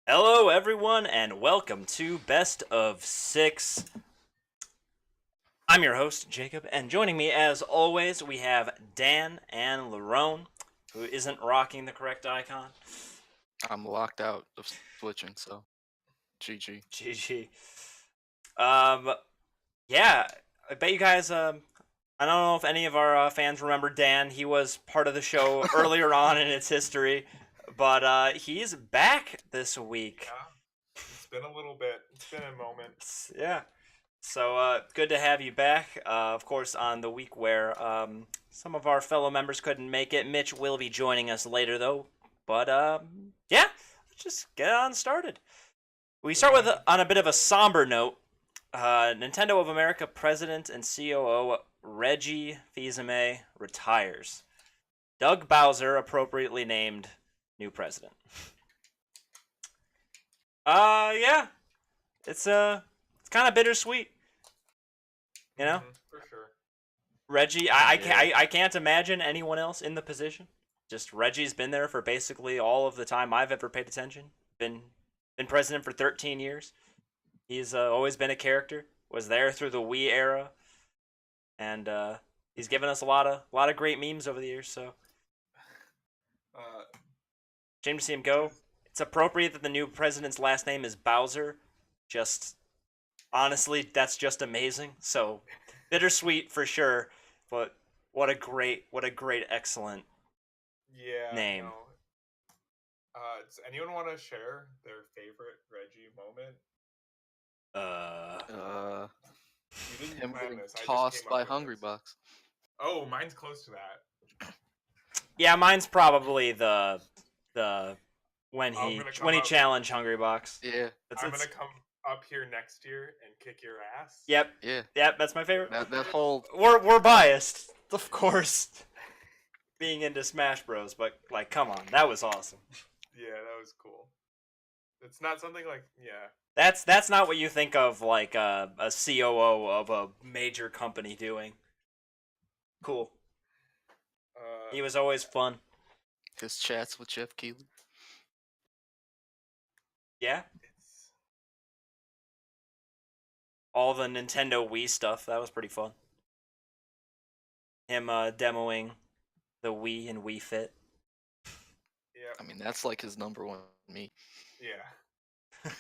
Hello, everyone, and welcome to Best of Six. I'm your host, Jacob, and joining me, as always, we have Dan and Lerone, who isn't rocking the correct icon. I'm locked out of switching, so GG. GG. Yeah, I bet you guys. I don't know if any of our fans remember Dan. He was part of the show earlier on in its history, but he's back this week. Yeah, it's been a little bit. It's been a moment. Yeah. So good to have you back. Of course, on the week where some of our fellow members couldn't make it. Mitch will be joining us later, though. But yeah, let's just get on started. We start with on a bit of a somber note. Nintendo of America president and COO Reggie Fils-Aimé retires. Doug Bowser appropriately named new president. Yeah, it's kind of bittersweet. You know, For sure. Reggie, I can't imagine anyone else in the position. Just Reggie's been there for basically all of the time I've ever paid attention. Been president for 13 years. He's always been a character. Was there through the Wii era, and he's given us a lot of great memes over the years. So shame to see him go. It's appropriate that the new president's last name is Bowser. Just honestly, that's just amazing. So bittersweet for sure, but what a great, excellent name. No. Does anyone want to share their favorite Reggie moment? You didn't Him plan getting this. I just tossed came up by with Hungry this. Bucks. Oh, mine's close to that. Yeah, mine's probably the when I'm he gonna come up- challenged Hungry Box. Yeah, I'm gonna come up here next year and kick your ass. Yep, yeah. that's my favorite. That whole We're biased, of course, being into Smash Bros. But like, come on, that was awesome. Yeah, that was cool. It's not something like That's not what you think of like a COO of a major company doing. Cool. He was always fun. his chats with Jeff Keighley. Yeah. It's All the Nintendo Wii stuff, that was pretty fun. Him demoing the Wii and Wii Fit. yeah, I mean, that's like his number one meat. yeah.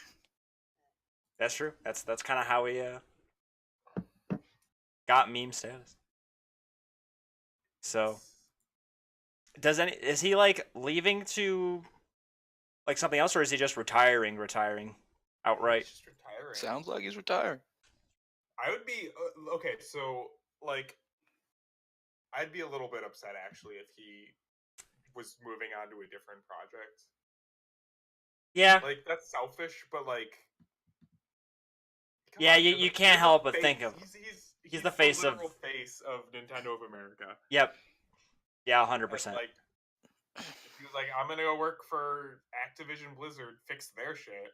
That's true. That's kind of how he got meme status. So, is he like leaving to like something else, or is he just retiring outright? He's just retiring. Sounds like he's retiring. I would be okay. So, like, I'd be a little bit upset actually if he was moving on to a different project. Yeah. Like, that's selfish, but like, come Yeah, on, you can't help but think of he's the face of literal face of Nintendo of America. Yep. Yeah, 100%. And, like, if he was like, I'm gonna go work for Activision Blizzard, fix their shit,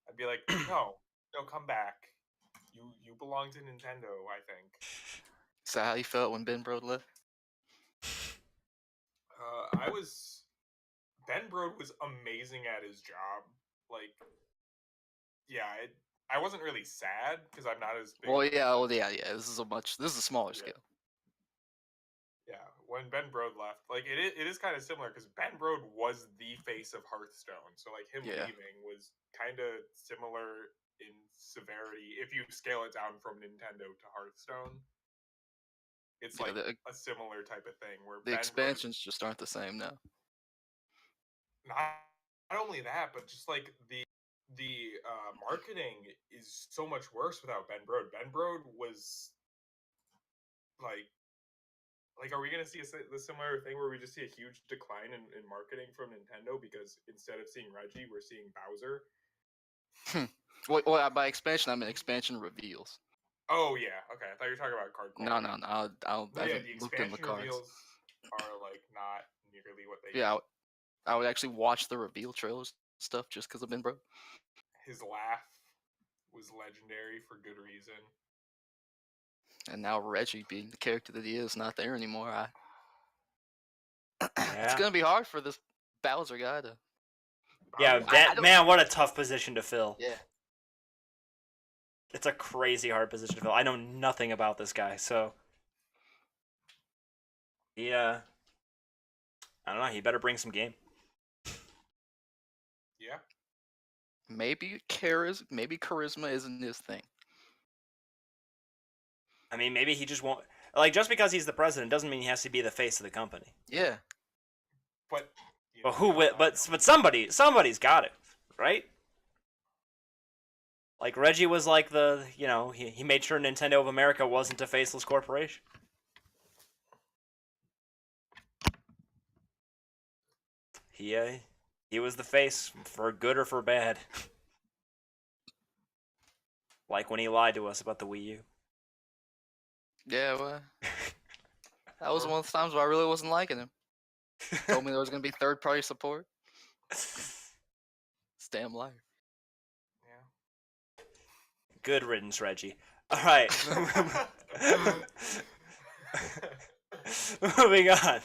I'd be like, no, come back. You belong to Nintendo, I think. Is that how you felt when Ben Brode left? Ben Brode was amazing at his job. Like, yeah, I wasn't really sad because I'm not as big. Well, yeah. This is a smaller scale. Yeah, when Ben Brode left, like it is kind of similar because Ben Brode was the face of Hearthstone, so like him leaving was kind of similar in severity if you scale it down from Nintendo to Hearthstone. It's like a similar type of thing where the expansions just aren't the same now. Not only that, but just like the marketing is so much worse without Ben Brode. Ben Brode was like, are we gonna see the similar thing where we just see a huge decline in marketing from Nintendo because instead of seeing Reggie, we're seeing Bowser? Well, by expansion, I mean expansion reveals. Oh yeah, okay. I thought you were talking about card quality. No. Yeah, the expansion reveals are like not nearly what they. Yeah, I would actually watch the reveal trailers stuff just because of Ben Brode. His laugh was legendary for good reason. And now Reggie, being the character that he is, not there anymore. Yeah. It's gonna be hard for this Bowser guy to Yeah, man, what a tough position to fill. Yeah. It's a crazy hard position to fill. I know nothing about this guy, so yeah, I don't know. He better bring some game. Yeah. Maybe charisma isn't his thing. I mean, maybe he just won't. Like, just because he's the president doesn't mean he has to be the face of the company. Yeah. But But who will? But somebody's got it, right? Like Reggie was like he made sure Nintendo of America wasn't a faceless corporation. He was the face for good or for bad. Like when he lied to us about the Wii U. Yeah, well, that was one of the times where I really wasn't liking him. Told me there was gonna be third-party support. This damn liar. Yeah. Good riddance, Reggie. All right. Moving on.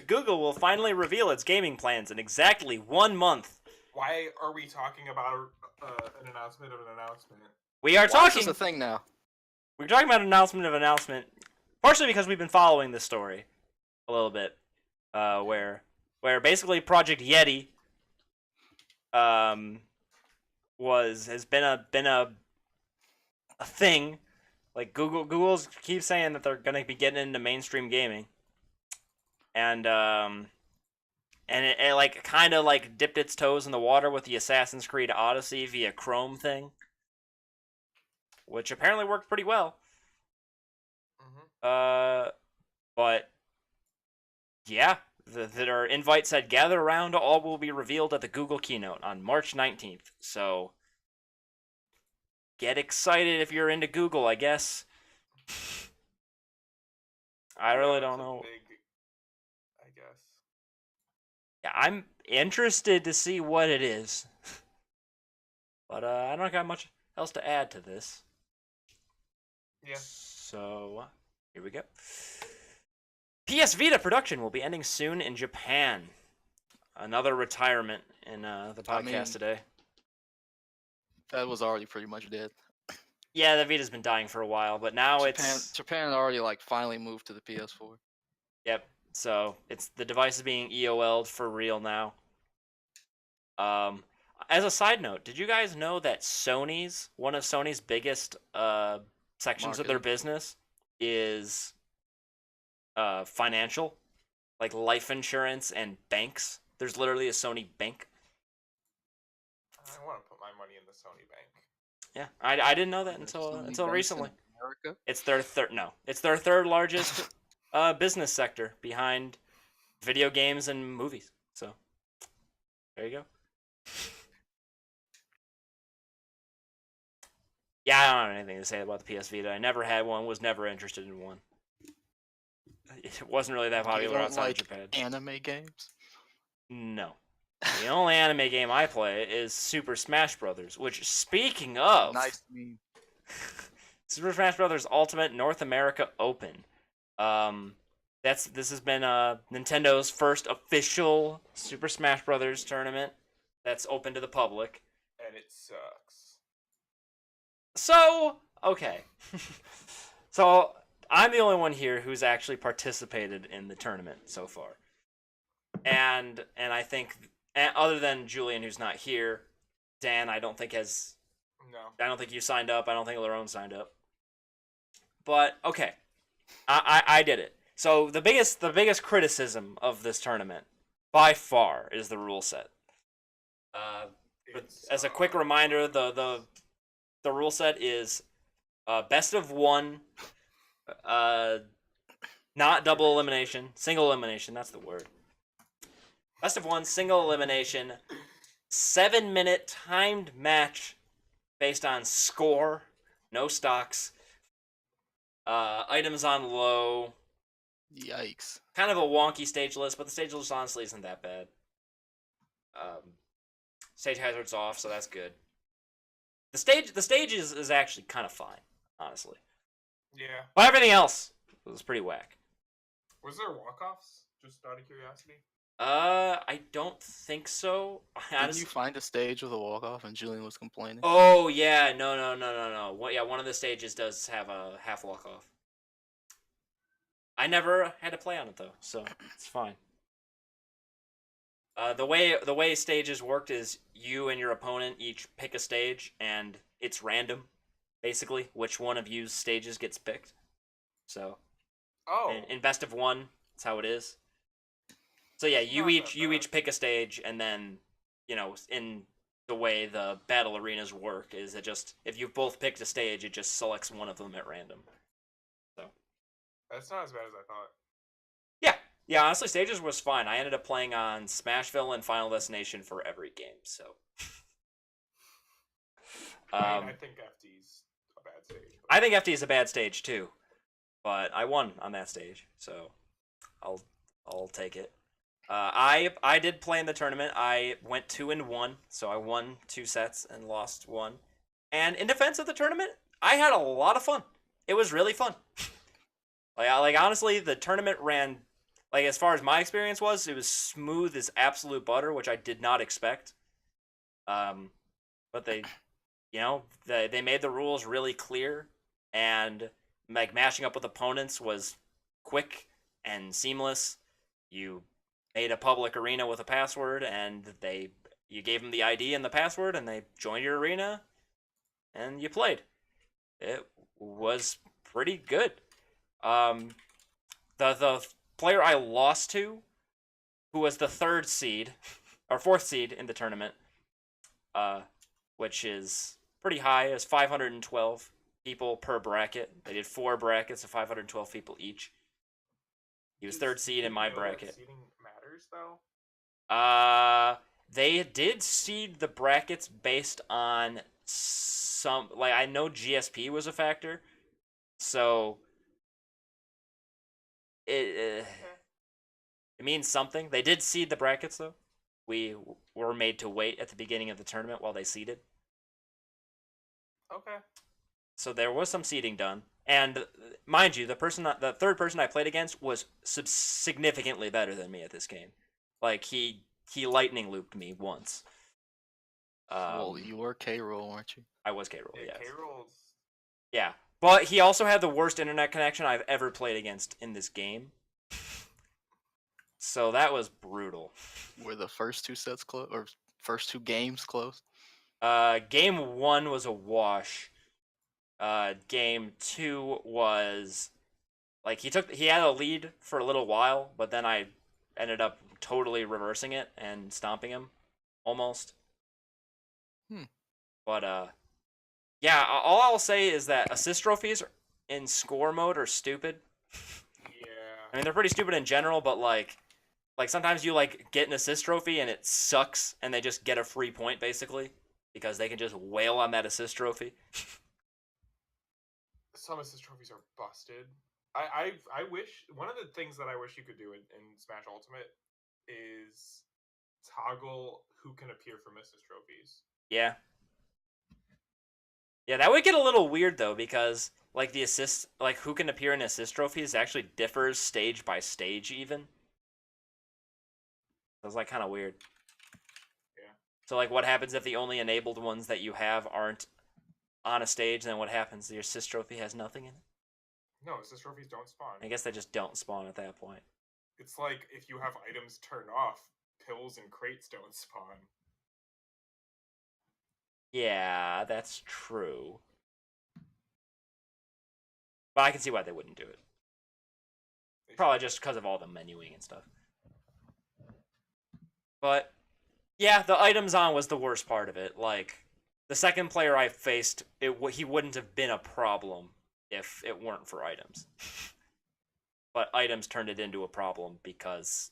Google will finally reveal its gaming plans in exactly 1 month. Why are we talking about an announcement of an announcement? We are Why talking. is this a thing now? We're talking about an announcement of an announcement, partially because we've been following this story a little bit, where basically Project Yeti has been a thing. Like Google's keeps saying that they're gonna be getting into mainstream gaming, and it like kind of like dipped its toes in the water with the Assassin's Creed Odyssey via Chrome thing, which apparently worked pretty well. Mm-hmm. But yeah, their invite said gather around, all will be revealed at the Google keynote on March 19th. So get excited if you're into Google, I guess. I really don't know. I guess. Yeah, I'm interested to see what it is. But I don't got much else to add to this. Yeah. So, here we go. PS Vita production will be ending soon in Japan. Another retirement in the podcast today. That was already pretty much dead. Yeah, the Vita's been dying for a while, but now Japan already like finally moved to the PS4. Yep. So the device is being EOL'd for real now. As a side note, did you guys know that one of Sony's biggest sections of their business is financial, like life insurance and banks? There's literally a Sony bank. I want to put my money in the Sony bank. Yeah, I didn't know that until recently. It's their third largest business sector behind video games and movies. So there you go. Yeah, I don't have anything to say about the PS Vita. I never had one. Was never interested in one. It wasn't really that popular outside of Japan. Anime games? No. The only anime game I play is Super Smash Brothers, which, speaking of... Nice meme. Super Smash Brothers Ultimate North America Open. This has been Nintendo's first official Super Smash Brothers tournament that's open to the public. And it sucks. So, okay. So, I'm the only one here who's actually participated in the tournament so far. And I think... other than Julian, who's not here, Dan, I don't think has. No. I don't think you signed up. I don't think Lerone signed up. But okay, I did it. So the biggest criticism of this tournament, by far, is the rule set. As a quick reminder, the rule set is best of one, not double elimination, single elimination. That's the word. Best of one, single elimination, 7-minute timed match based on score, no stocks, items on low. Yikes. Kind of a wonky stage list, but the stage list honestly isn't that bad. Stage hazard's off, so that's good. The stage is actually kind of fine, honestly. Yeah. But everything else was pretty whack. Was there walk-offs? Just out of curiosity. I don't think so. Didn't you find a stage with a walk-off and Julian was complaining? Oh yeah, no. Yeah, one of the stages does have a half walk-off. I never had to play on it though, so it's fine. The way stages worked is you and your opponent each pick a stage, and it's random, basically, which one of you's stages gets picked. So, Oh, in best of one, that's how it is. So yeah, it's you not each that you bad. each pick a stage, and then in the way the battle arenas work is it just if you both picked a stage, it just selects one of them at random. So That's not as bad as I thought. yeah, yeah. Honestly, stages was fine. I ended up playing on Smashville and Final Destination for every game. So I mean, I think FD's a bad stage. I think FD is a bad stage too, but I won on that stage, so I'll take it. I did play in the tournament. I went 2-1, so I won 2 sets and lost one. And in defense of the tournament, I had a lot of fun. It was really fun. like honestly, the tournament ran like as far as my experience was, it was smooth as absolute butter, which I did not expect. But they made the rules really clear, and like matching up with opponents was quick and seamless. You made a public arena with a password, and you gave them the ID and the password, and they joined your arena, and you played. It was pretty good. The player I lost to, who was the third seed or fourth seed in the tournament, which is pretty high, is 512 people per bracket. They did 4 brackets of 512 people each. He was third seed in my bracket. Seeding matters though. They did seed the brackets based on some like I know GSP was a factor, so it it means something. They did seed the brackets though. We were made to wait at the beginning of the tournament while they seeded. Okay. So there was some seeding done, and mind you, the third person I played against was significantly better than me at this game. Like he lightning looped me once. Well, you were K-Roll, weren't you? I was K-Roll, Yeah, yes. K-Roll's... Yeah, but he also had the worst internet connection I've ever played against in this game. So that was brutal. Were the first 2 sets close, or first 2 games close? Game 1 was a wash. Game 2 was like he had a lead for a little while, but then I ended up totally reversing it and stomping him almost. But yeah, all I'll say is that assist trophies in score mode are stupid. Yeah. I mean, they're pretty stupid in general, but like sometimes you like get an assist trophy and it sucks, and they just get a free point basically because they can just wail on that assist trophy. Some assist trophies are busted. I wish one of the things that I wish you could do in Smash Ultimate is toggle who can appear from assist trophies. Yeah. Yeah, that would get a little weird though because like the assist, like who can appear in assist trophies actually differs stage by stage even. That's like kind of weird. Yeah. So like what happens if the only enabled ones that you have aren't on a stage, then what happens? Your assist trophy has nothing in it? No, assist trophies don't spawn. I guess they just don't spawn at that point. It's like if you have items turned off, pills and crates don't spawn. Yeah, that's true. But I can see why they wouldn't do it. Probably just because of all the menuing and stuff. But yeah, the items on was the worst part of it. Like the second player I faced, he wouldn't have been a problem if it weren't for items. But items turned it into a problem because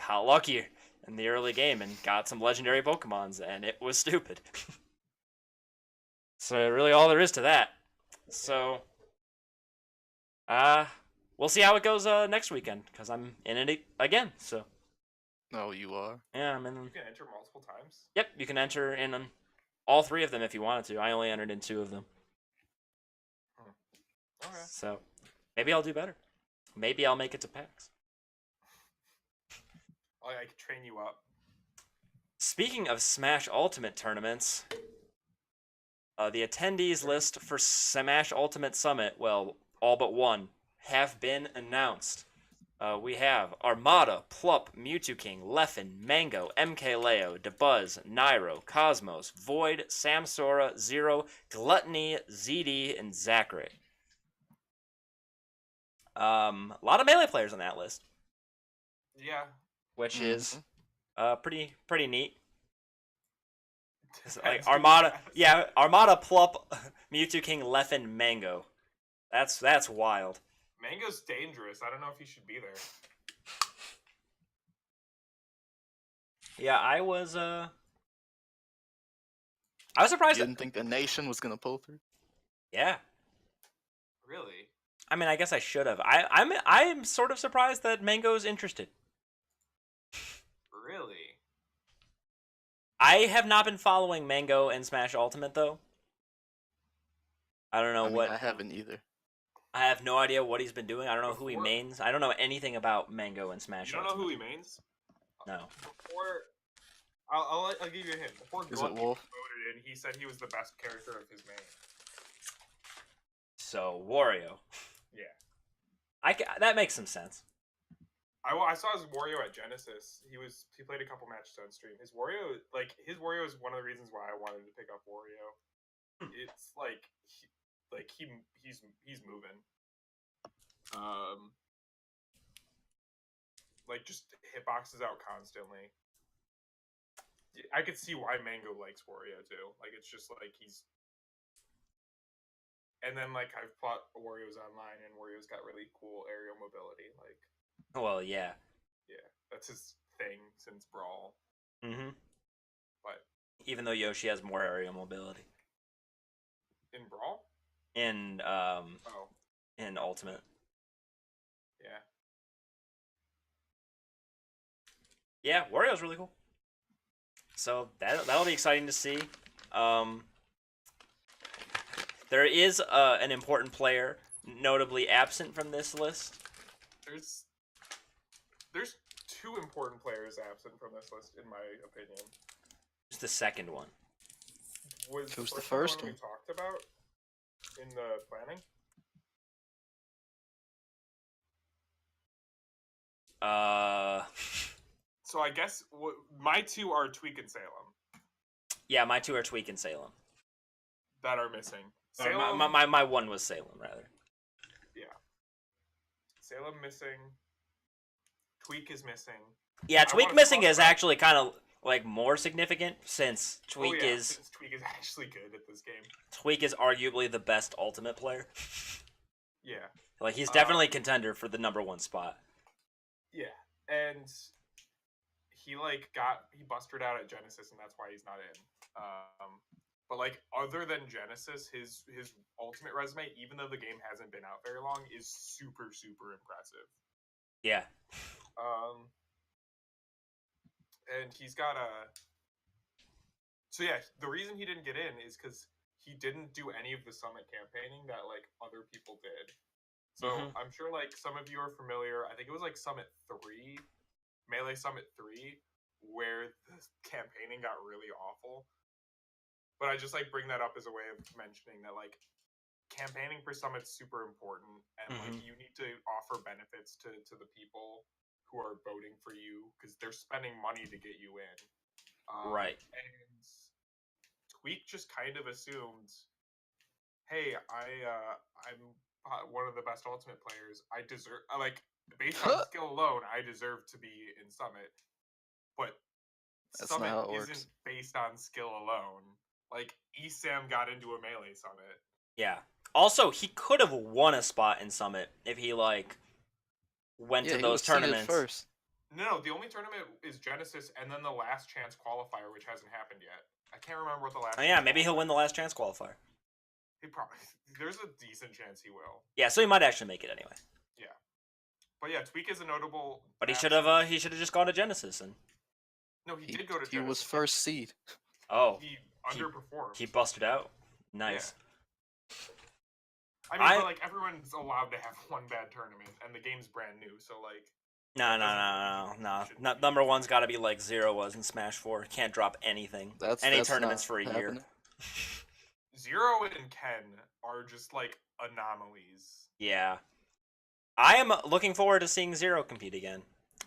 got lucky in the early game and got some legendary Pokemons, and it was stupid. So really all there is to that. So we'll see how it goes next weekend because I'm in it again. So No, you are. yeah, I'm in. You can enter multiple times. Yep, you can enter in all 3 of them if you wanted to. I only entered in 2 of them. Okay. So maybe I'll do better. Maybe I'll make it to PAX. I could train you up. Speaking of Smash Ultimate tournaments, the attendees list for Smash Ultimate Summit, well, all but one, have been announced. We have Armada, Plup, Mewtwo King, Leffen, Mango, MKLeo, Dabuzz, Nairo, Cosmos, Void, Samsora, Zero, Gluttony, ZD, and Zachary. A lot of Melee players on that list. Yeah. Which is pretty neat. Like Armada, Armada, Plup, Mewtwo King, Leffen, Mango. That's wild. Mango's dangerous. I don't know if he should be there. Yeah, I was surprised. You didn't think the nation was gonna pull through? Yeah. Really? I mean, I guess I should have. I'm sort of surprised that Mango's interested. Really? I have not been following Mango and Smash Ultimate though. I don't know what. I haven't either. I have no idea what he's been doing. I don't know who he mains. I don't know anything about Mango and Smash. You don't Ultimate. know who he mains? No. Before, I'll give you a hint. Before Gluttony Wolf? voted in, he said he was the best character of his main. So Wario. Yeah. That makes some sense. I saw his Wario at Genesis. He played a couple matches on stream. His Wario is one of the reasons why I wanted to pick up Wario. It's he's moving. Like just hitboxes out constantly. I could see why Mango likes Wario too. Like it's just like he's. And then like I've fought Wario's online, and Wario's got really cool aerial mobility. Like. Well, yeah. Yeah, that's his thing since Brawl. Mm-hmm. But even though Yoshi has more aerial mobility. In Brawl? In in Ultimate. Yeah. Yeah, Wario's really cool. So that'll be exciting to see. There is an important player notably absent from this list. There's two important players absent from this list, in my opinion. Who's the second one? Who's the first one we talked about in the planning? So I guess my two are Tweak and Salem. Yeah, my two are Tweak and Salem. That are missing. Salem, my one was Salem, rather. Yeah. Salem missing. Tweak is missing. Yeah, Tweak missing is actually kind of like more significant since Tweak since Tweak is actually good at this game. Tweak is arguably the best Ultimate player. Yeah. Like he's definitely a contender for the #1 spot. Yeah, and he busted out at Genesis, and that's why he's not in. But like other than Genesis, his Ultimate resume, even though the game hasn't been out very long, is super impressive. Yeah. And he's got So yeah, the reason he didn't get in is because he didn't do any of the Summit campaigning that like other people did. So I'm sure like some of you are familiar. I think it was like Summit 3, Melee Summit 3, where the campaigning got really awful. But I just like bring that up as a way of mentioning that like campaigning for Summit's super important, and like you need to offer benefits to the people who are voting for you because they're spending money to get you in. Right. And Tweak just kind of assumed, hey, I'm one of the best Ultimate players. I deserve based on skill alone, I deserve to be in Summit. But That's Summit not how it isn't works. based on skill alone. Like ESAM got into a Melee Summit. Yeah. Also, he could have won a spot in Summit if he like went to those tournaments first. No, the only tournament is Genesis, and then the Last Chance qualifier, which hasn't happened yet. I can't remember what the last. Oh yeah, maybe he'll win the Last Chance qualifier. He probably. There's a decent chance he will. Yeah, so he might actually make it anyway. Yeah, but yeah, Tweak is a notable. But he should have just gone to Genesis and. No, he did go to Genesis. He was first seed. Oh. He underperformed. He busted out. Nice. Yeah. I mean, but like everyone's allowed to have one bad tournament, and the game's brand new, so like No. Number one's got to be like Zero was in Smash 4. Can't drop anything. Any tournaments for a year. Zero and Ken are just like anomalies. Yeah. I am looking forward to seeing Zero compete again.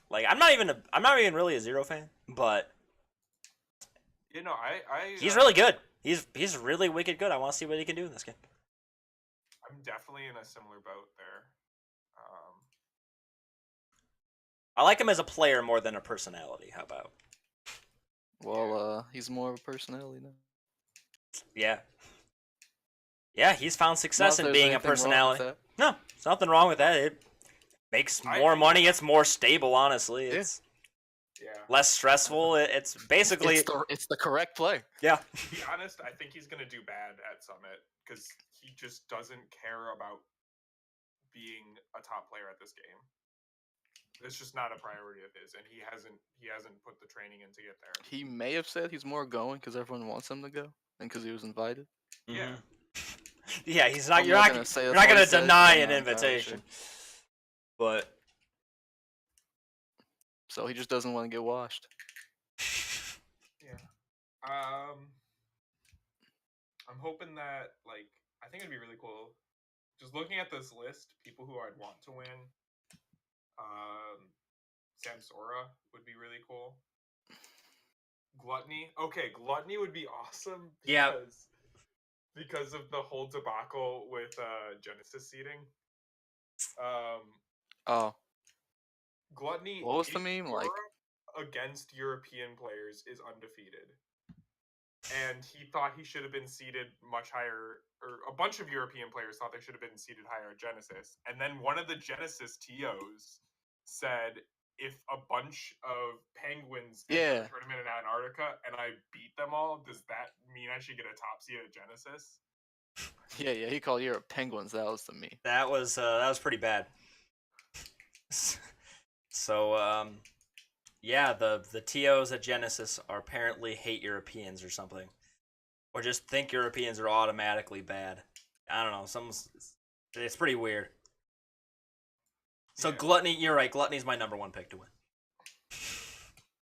Like I'm not even really a Zero fan, but you know, I he's really good. He's really wicked good. I want to see what he can do in this game. I'm definitely in a similar boat there. I like him as a player more than a personality. How about? Well, he's more of a personality now. Yeah. Yeah, he's found success in being a personality. No, there's nothing wrong with that. It makes more money. It's more stable, honestly. It's less stressful. It's basically it's the correct play. Yeah. To be honest, I think he's gonna do bad at Summit because he just doesn't care about being a top player at this game. It's just not a priority of his, and he hasn't put the training in to get there. He may have said he's more going because everyone wants him to go, and because he was invited. Yeah. Yeah, he's not. You're not gonna deny an invitation. But so he just doesn't want to get washed. Yeah. I'm hoping that I think it'd be really cool. Just looking at this list, people who I'd want to win. Samsora would be really cool. Gluttony. Okay, Gluttony would be awesome. Because of the whole debacle with Genesis seeding. Gluttony. What was the meme like? Against European players is undefeated. And he thought he should have been seeded much higher, or a bunch of European players thought they should have been seeded higher at Genesis. And then one of the Genesis TOs said, if a bunch of penguins enter a tournament in Antarctica and I beat them all, does that mean I should get a top seed at Genesis? Yeah, he called Europe penguins. That was the meme. That was pretty bad. So, yeah, the TOs at Genesis are apparently hate Europeans or something. Or just think Europeans are automatically bad. I don't know, it's pretty weird. So Gluttony, you're right, Gluttony's my number one pick to win.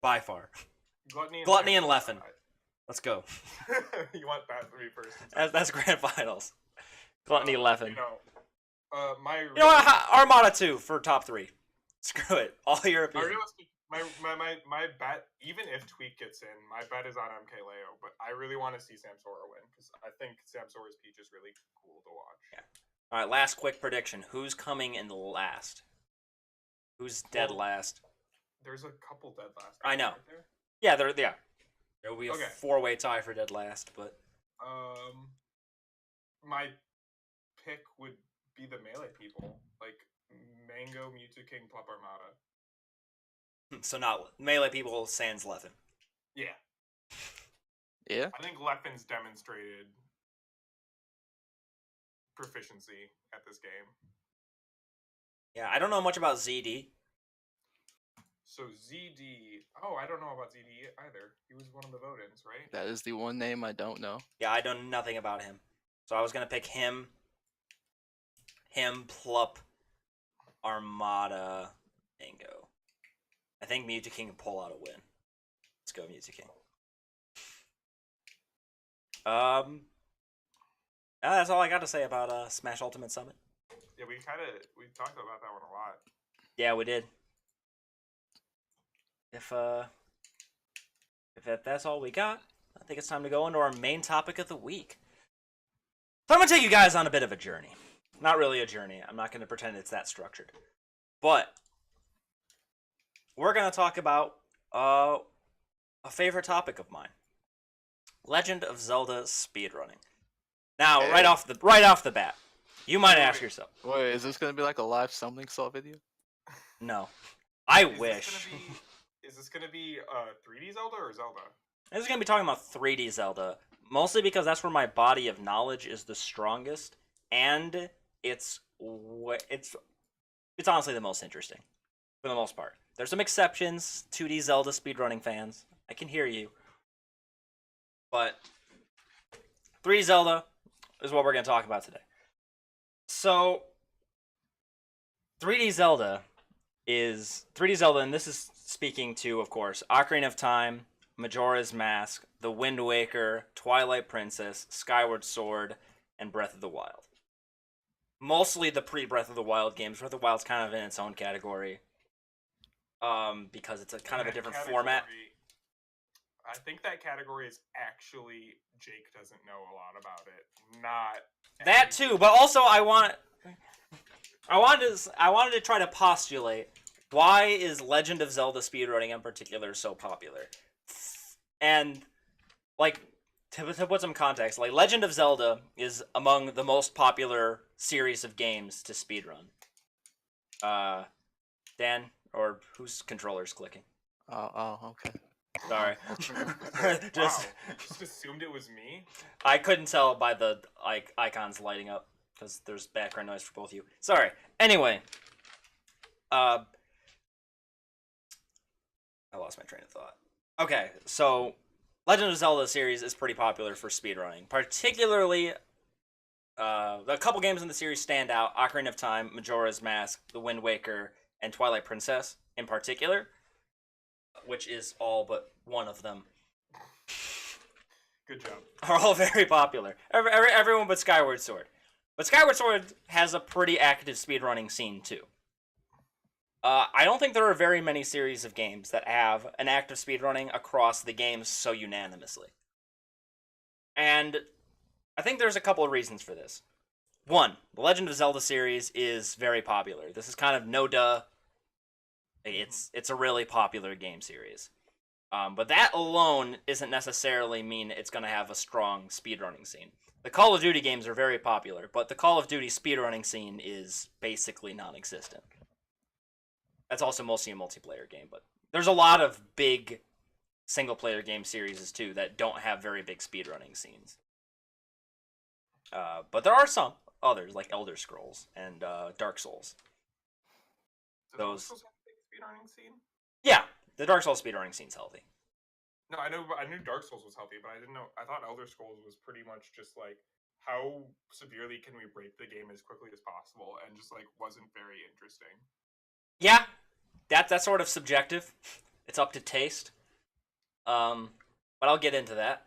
By far. Gluttony and Leffen. Let's go. You want that to be first? That's grand finals. Gluttony, Leffen. You know, you know what? Armada 2 for top 3. Screw it. All European. My bet, even if Tweak gets in, my bet is on MKLeo, but I really want to see Samsora win because I think Samsora's Peach is really cool to watch. Yeah. All right, last quick prediction. Who's coming in last? Who's dead last? There's a couple dead last. I know. Yeah, there will be a 4-way tie for dead last, but my pick would be the Melee people, like Mango, Mewtwo King, Plup Armada. So not Melee people sans Leffen. Yeah. Yeah. I think Leffen's demonstrated proficiency at this game. Yeah, I don't know much about ZD. So ZD, I don't know about ZD either. He was one of the vote-ins, right? That is the one name I don't know. Yeah, I know nothing about him. So I was gonna pick him, Plup, Armada, Mango. I think Mewtwo King can pull out a win. Let's go, Mewtwo King. That's all I got to say about Smash Ultimate Summit. Yeah, we talked about that one a lot. Yeah, we did. If that's all we got, I think it's time to go into our main topic of the week. So I'm gonna take you guys on a bit of a journey. Not really a journey. I'm not gonna pretend it's that structured, but we're gonna talk about a favorite topic of mine: Legend of Zelda speedrunning. Now, right off the bat, you might ask yourself, "Wait, is this gonna be like a live Something Saw video?" No, I wish. Is this gonna be 3D Zelda or Zelda? This is gonna be talking about 3D Zelda, mostly because that's where my body of knowledge is the strongest, and it's honestly the most interesting, for the most part. There's some exceptions, 2D Zelda speedrunning fans. I can hear you. But 3D Zelda is what we're going to talk about today. So, 3D Zelda is 3D Zelda, and this is speaking to, of course, Ocarina of Time, Majora's Mask, The Wind Waker, Twilight Princess, Skyward Sword, and Breath of the Wild. Mostly the pre-Breath of the Wild games. Breath of the Wild's kind of in its own category, because it's a kind of a different format. I think that category is actually Jake doesn't know a lot about it. Not that too, but also I wanted to try to postulate why is Legend of Zelda speedrunning in particular so popular, and like to put some context, like Legend of Zelda is among the most popular series of games to speedrun. Dan, or whose controller's clicking? Oh, okay. Sorry. Wow, just assumed it was me. I couldn't tell by the icons lighting up because there's background noise for both of you. Sorry. Anyway, I lost my train of thought. Okay, so Legend of Zelda series is pretty popular for speedrunning. Particularly, a couple games in the series stand out: Ocarina of Time, Majora's Mask, The Wind Waker, and Twilight Princess in particular, which is all but one of them. Good job. Are all very popular. Everyone but Skyward Sword. But Skyward Sword has a pretty active speedrunning scene too. I don't think there are very many series of games that have an active speedrunning across the games so unanimously. And I think there's a couple of reasons for this. One, the Legend of Zelda series is very popular. This is kind of no duh. It's a really popular game series. But that alone isn't necessarily mean it's going to have a strong speedrunning scene. The Call of Duty games are very popular, but the Call of Duty speedrunning scene is basically non-existent. That's also mostly a multiplayer game, but there's a lot of big single-player game series too that don't have very big speedrunning scenes. But there are some others, like Elder Scrolls and Dark Souls. Dark Souls have a big speedrunning scene? Yeah, the Dark Souls speedrunning scene's healthy. No, I knew Dark Souls was healthy, but I didn't know. I thought Elder Scrolls was pretty much just like, how severely can we break the game as quickly as possible, and just like wasn't very interesting. Yeah, that's sort of subjective. It's up to taste. But I'll get into that.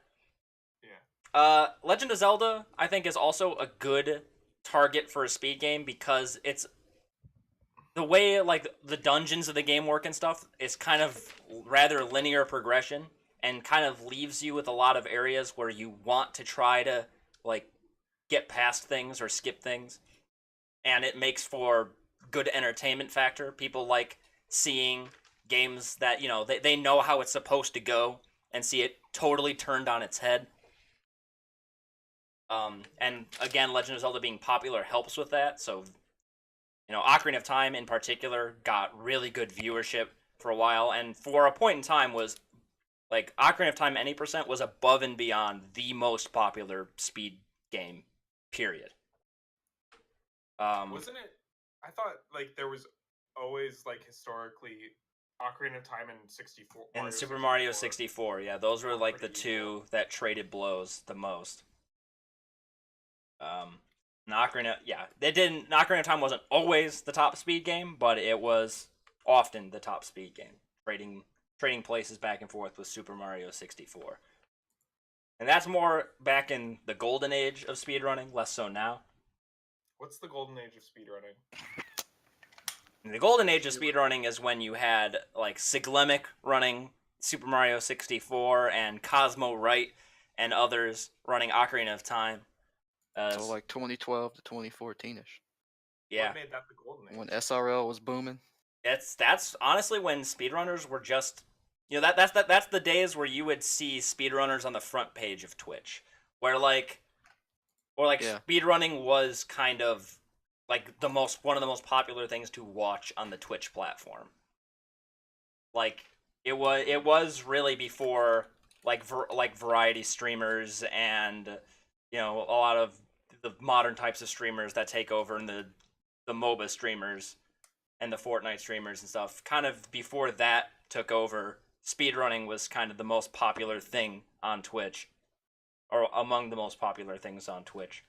Yeah. Legend of Zelda, I think, is also a good target for a speed game because it's the way like the dungeons of the game work and stuff is kind of rather linear progression and kind of leaves you with a lot of areas where you want to try to like get past things or skip things, and it makes for good entertainment factor. People like seeing games that, you know, they know how it's supposed to go and see it totally turned on its head. And again, Legend of Zelda being popular helps with that. So, you know, Ocarina of Time in particular got really good viewership for a while, and for a point in time was like Ocarina of Time Any Percent was above and beyond the most popular speed game, period. Wasn't it? I thought like there was always like historically Ocarina of Time and 64 and Super Mario 64, yeah, those were like the two that traded blows the most. Ocarina of Time wasn't always the top speed game, but it was often the top speed game, trading places back and forth with Super Mario 64. And that's more back in the golden age of speedrunning, less so now. What's the golden age of speedrunning? The golden age of speedrunning is when you had like Siglemic running Super Mario 64 and Cosmo Wright and others running Ocarina of Time. So like 2012 to 2014ish. Yeah. What made that the golden age? When SRL was booming. That's honestly when speedrunners were just, you know, that's the days where you would see speedrunners on the front page of Twitch, where speedrunning was kind of like one of the most popular things to watch on the Twitch platform. Like it was really before like variety streamers and, you know, a lot of the modern types of streamers that take over, and the MOBA streamers and the Fortnite streamers and stuff. Kind of before that took over, speedrunning was kind of the most popular thing on Twitch, or among the most popular things on Twitch.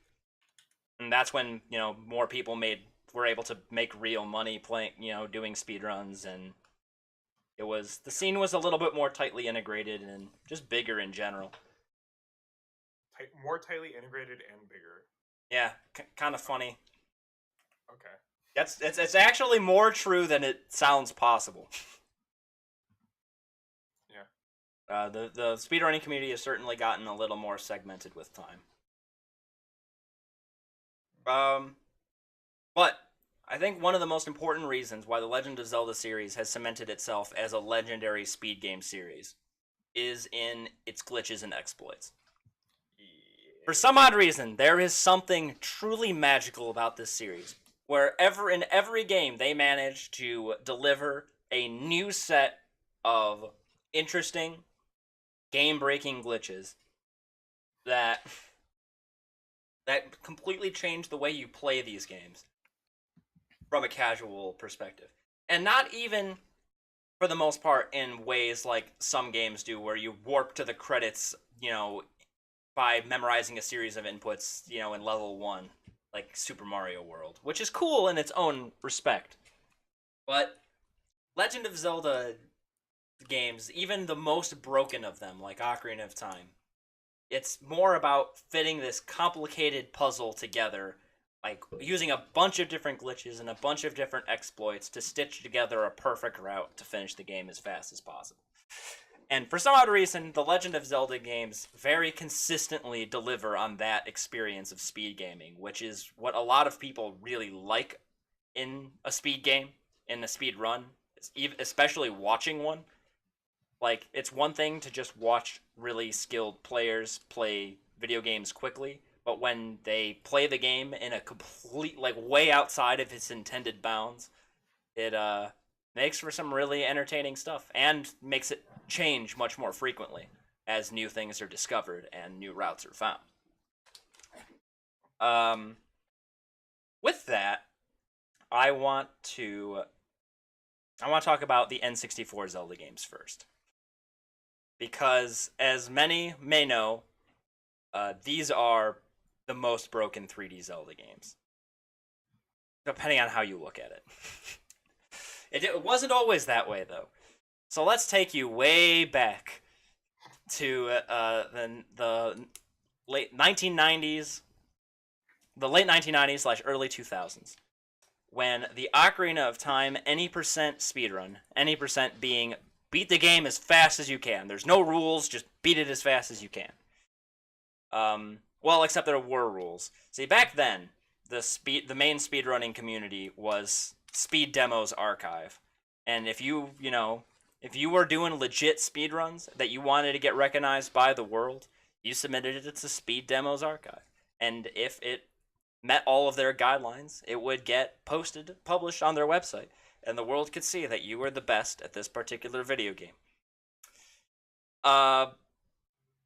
And that's when, you know, more people made were able to make real money playing, doing speedruns, and the scene was a little bit more tightly integrated and just bigger in general. More tightly integrated and bigger. Yeah, kind of funny. Okay. It's actually more true than it sounds possible. Yeah. The speedrunning community has certainly gotten a little more segmented with time. But I think one of the most important reasons why the Legend of Zelda series has cemented itself as a legendary speed game series is in its glitches and exploits. Yeah. For some odd reason, there is something truly magical about this series, where in every game they manage to deliver a new set of interesting, game-breaking glitches that completely change the way you play these games from a casual perspective. And not even, for the most part, in ways like some games do, where you warp to the credits, by memorizing a series of inputs, in level 1, like Super Mario World, which is cool in its own respect. But Legend of Zelda games, even the most broken of them, like Ocarina of Time, it's more about fitting this complicated puzzle together, like using a bunch of different glitches and a bunch of different exploits to stitch together a perfect route to finish the game as fast as possible. And for some odd reason, the Legend of Zelda games very consistently deliver on that experience of speed gaming, which is what a lot of people really like in a speed game, in a speed run, especially watching one. Like, it's one thing to just watch really skilled players play video games quickly, but when they play the game in a complete, like, way outside of its intended bounds, it makes for some really entertaining stuff, and makes it change much more frequently as new things are discovered and new routes are found. With that, I want to talk about the N64 Zelda games first. Because, as many may know, these are the most broken 3D Zelda games. Depending on how you look at it. It wasn't always that way, though. So let's take you way back to the late 1990s, / early 2000s, when the Ocarina of Time any percent speedrun, any percent being beat the game as fast as you can. There's no rules, just beat it as fast as you can. Well, except there were rules. See, back then, the main speedrunning community was Speed Demos Archive. And if you were doing legit speedruns that you wanted to get recognized by the world, you submitted it to Speed Demos Archive. And if it met all of their guidelines, it would get published on their website, and the world could see that you were the best at this particular video game.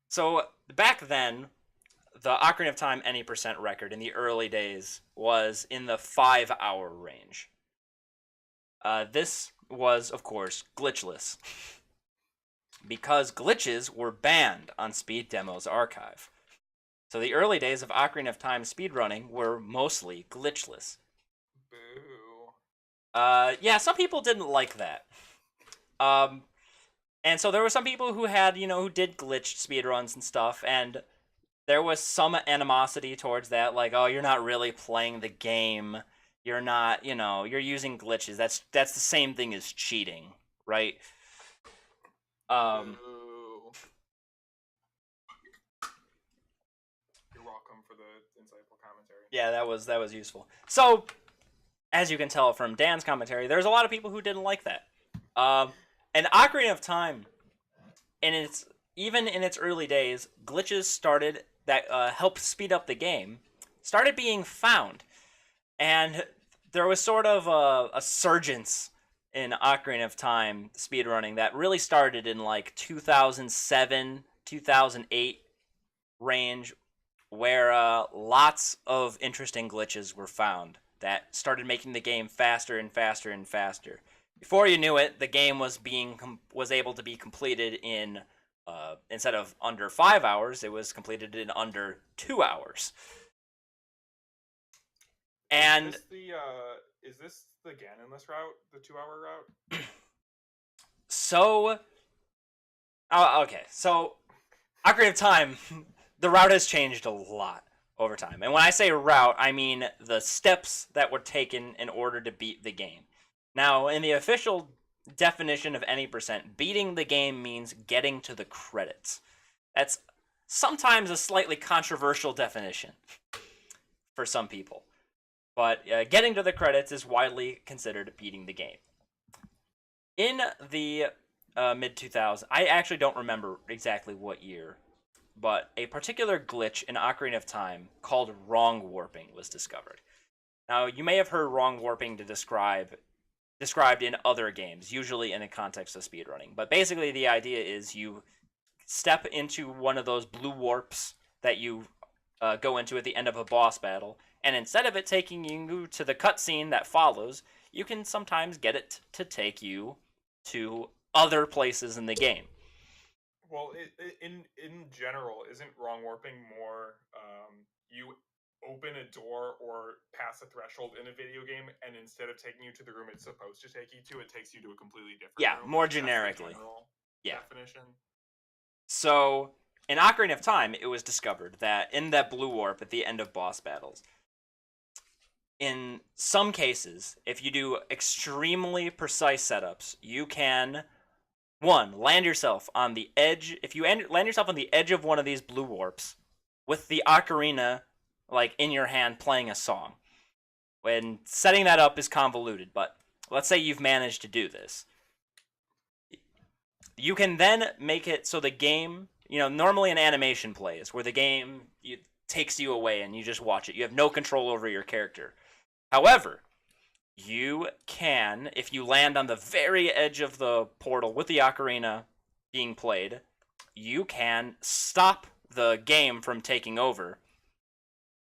So back then, the Ocarina of Time any percent record in the early days was in the 5-hour range. This was, of course, glitchless, because glitches were banned on Speed Demos Archive. So the early days of Ocarina of Time speedrunning were mostly glitchless. Boo. Yeah, some people didn't like that. And so there were some people who had, who did glitched speedruns and stuff, and there was some animosity towards that, like, oh, you're not really playing the game. You're not, you're using glitches. That's the same thing as cheating, right? Boo. You're welcome for the insightful commentary. Yeah, that was useful. So, as you can tell from Dan's commentary, there's a lot of people who didn't like that. And Ocarina of Time, even in its early days, glitches started that helped speed up the game, started being found. And there was sort of a surgence in Ocarina of Time speedrunning that really started in like 2007, 2008 range, where lots of interesting glitches were found that started making the game faster and faster and faster. Before you knew it, the game was able to be completed in instead of under 5 hours, it was completed in under 2 hours. And is this the Ganonless route, the 2-hour route? So, okay. So, Ocarina of Time, the route has changed a lot over time. And when I say route, I mean the steps that were taken in order to beat the game. Now, in the official definition of any percent, beating the game means getting to the credits. That's sometimes a slightly controversial definition for some people. But getting to the credits is widely considered beating the game. In the mid-2000s, I actually don't remember exactly what year, but a particular glitch in Ocarina of Time called wrong warping was discovered. Now, you may have heard wrong warping described in other games, usually in the context of speedrunning. But basically, the idea is you step into one of those blue warps that you go into at the end of a boss battle, and instead of it taking you to the cutscene that follows, you can sometimes get it to take you to other places in the game. Well, in general, isn't wrong warping more you open a door or pass a threshold in a video game, and instead of taking you to the room it's supposed to take you to, it takes you to a completely different room? More generically. That's the general definition. So, in Ocarina of Time, it was discovered that in that blue warp at the end of boss battles, in some cases, if you do extremely precise setups, you can, one, land yourself on the edge. If you land yourself on the edge of one of these blue warps with the ocarina like in your hand playing a song. When setting that up is convoluted, but let's say you've managed to do this. You can then make it so the game, normally an animation plays where the game takes you away and you just watch it. You have no control over your character. However, you can, if you land on the very edge of the portal with the ocarina being played, you can stop the game from taking over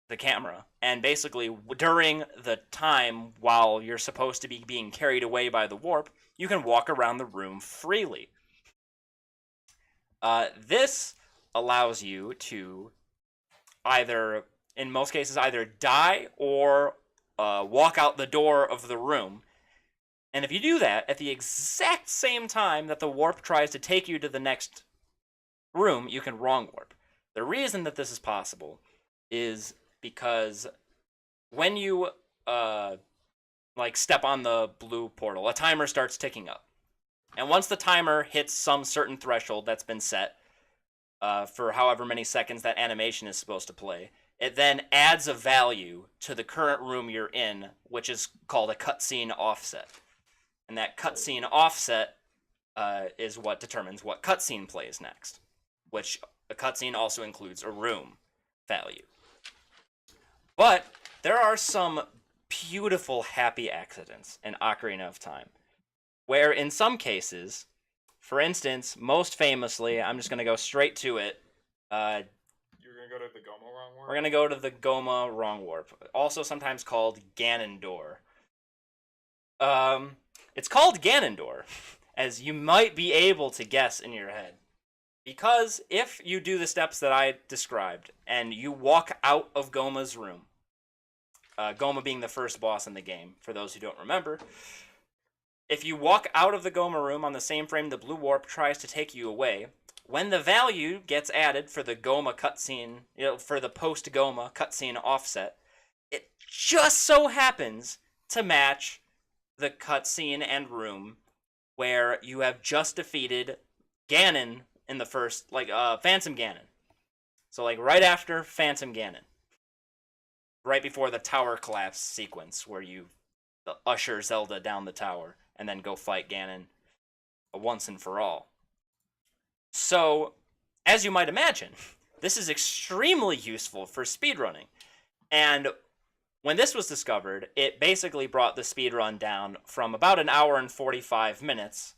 the camera. And basically, during the time while you're supposed to be being carried away by the warp, you can walk around the room freely. This allows you to either, in most cases, either die or walk out the door of the room. And if you do that at the exact same time that the warp tries to take you to the next room, you can wrong warp. The reason that this is possible is because when you step on the blue portal, a timer starts ticking up. And once the timer hits some certain threshold that's been set for however many seconds that animation is supposed to play, it then adds a value to the current room you're in, which is called a cutscene offset. And that cutscene offset is what determines what cutscene plays next, which a cutscene also includes a room value. But there are some beautiful happy accidents in Ocarina of Time, where in some cases, for instance, most famously, I'm just going to go straight to it. You're going to go to the Goma wrong warp? We're going to go to the Goma wrong warp, also sometimes called Ganondorf. It's called Ganondorf, as you might be able to guess in your head. Because if you do the steps that I described, and you walk out of Goma's room, Goma being the first boss in the game, for those who don't remember, if you walk out of the Goma room on the same frame the blue warp tries to take you away, when the value gets added for the Goma cutscene, for the post-Goma cutscene offset, it just so happens to match the cutscene and room where you have just defeated Ganon in the first, Phantom Ganon. So, right after Phantom Ganon. Right before the tower collapse sequence where you usher Zelda down the tower and then go fight Ganon once and for all. So, as you might imagine, this is extremely useful for speedrunning. And when this was discovered, it basically brought the speedrun down from about an hour and 45 minutes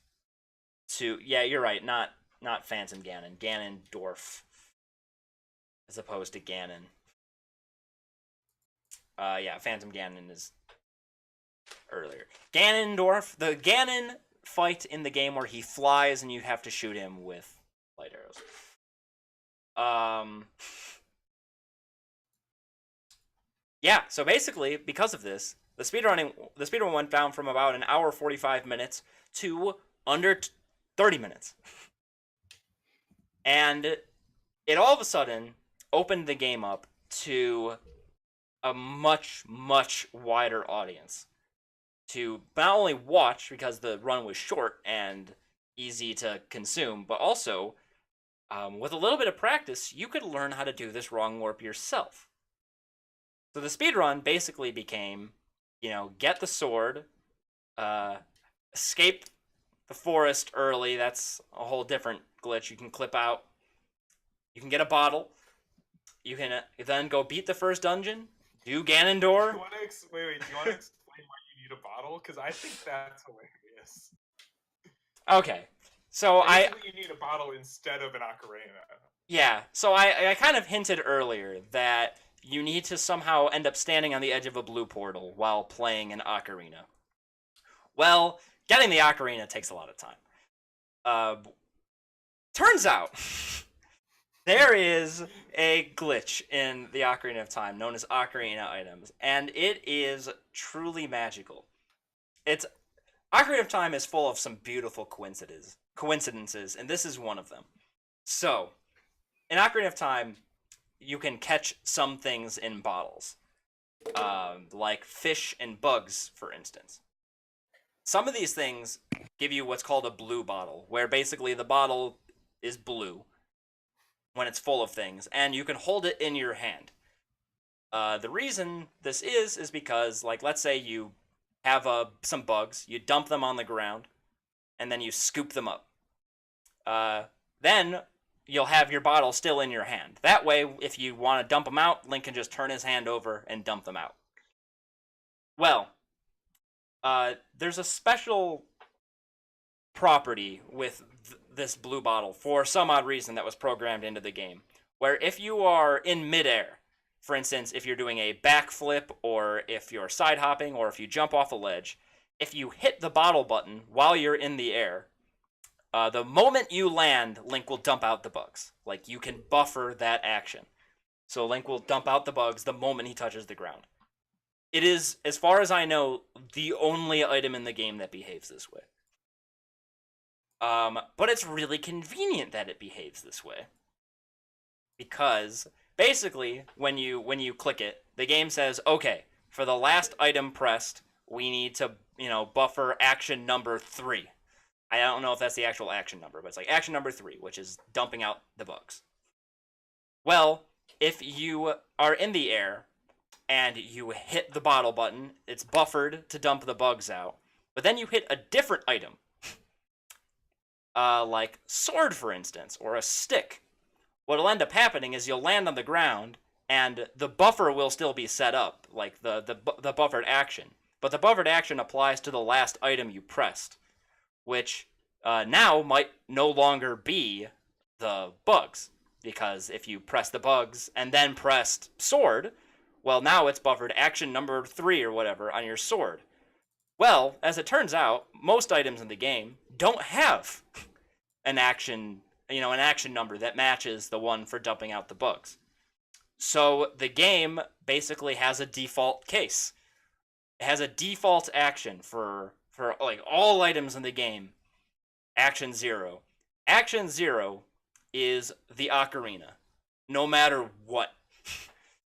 to, yeah, you're right, not Phantom Ganon, Ganondorf, as opposed to Ganon. Phantom Ganon is earlier. Ganondorf, the Ganon fight in the game where he flies and you have to shoot him with light arrows. Yeah, so basically, because of this, the speedrun went down from about an hour 45 minutes to under 30 minutes. And it all of a sudden opened the game up to a much, much wider audience to not only watch because the run was short and easy to consume, but also with a little bit of practice, you could learn how to do this wrong warp yourself. So the speedrun basically became, get the sword, escape the forest early. That's a whole different glitch. You can clip out. You can get a bottle. You can then go beat the first dungeon. Do Ganondorf. Do you want to explain why you need a bottle? Because I think that's hilarious. Okay, so Basically, you need a bottle instead of an ocarina. Yeah, so I kind of hinted earlier that you need to somehow end up standing on the edge of a blue portal while playing an ocarina. Well, getting the ocarina takes a lot of time. Turns out there is a glitch in the Ocarina of Time known as Ocarina items, and it is truly magical. Ocarina of Time is full of some beautiful coincidences, and this is one of them. So, in Ocarina of Time, you can catch some things in bottles, like fish and bugs, for instance. Some of these things give you what's called a blue bottle, where basically the bottle is blue when it's full of things, and you can hold it in your hand. The reason this is because, like, let's say you have some bugs, you dump them on the ground, and then you scoop them up. Then you'll have your bottle still in your hand. That way, if you want to dump them out, Link can just turn his hand over and dump them out. Well, there's a special property with this blue bottle for some odd reason that was programmed into the game, where if you are in midair, for instance, if you're doing a backflip, or if you're side hopping, or if you jump off a ledge, if you hit the bottle button while you're in the air, the moment you land, Link will dump out the bugs. Like, you can buffer that action. So Link will dump out the bugs the moment he touches the ground. It is, as far as I know, the only item in the game that behaves this way. But it's really convenient that it behaves this way. Because, basically, when you click it, the game says, okay, for the last item pressed, we need to, buffer action number 3. I don't know if that's the actual action number, but it's like action number 3, which is dumping out the bugs. Well, if you are in the air and you hit the bottle button, it's buffered to dump the bugs out. But then you hit a different item, like sword, for instance, or a stick. What'll end up happening is you'll land on the ground, and the buffer will still be set up, like the buffered action. But the buffered action applies to the last item you pressed, which now might no longer be the bugs. Because if you press the bugs and then pressed sword, well, now it's buffered action number 3 or whatever on your sword. Well, as it turns out, most items in the game don't have an action number that matches the one for dumping out the bugs. So the game basically has a default case. It has a default action for like all items in the game. Action 0. Action 0 is the ocarina, no matter what.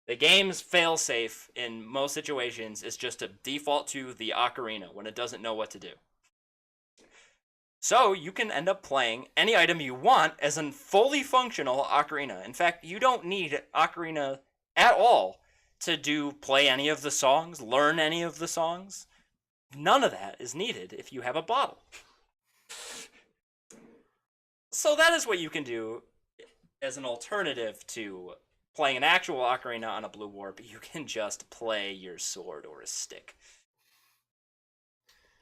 The game's failsafe in most situations is just to default to the ocarina when it doesn't know what to do. So you can end up playing any item you want as a fully functional ocarina. In fact, you don't need ocarina at all to play any of the songs, learn any of the songs. None of that is needed if you have a bottle. So that is what you can do as an alternative to playing an actual ocarina on a blue warp. You can just play your sword or a stick.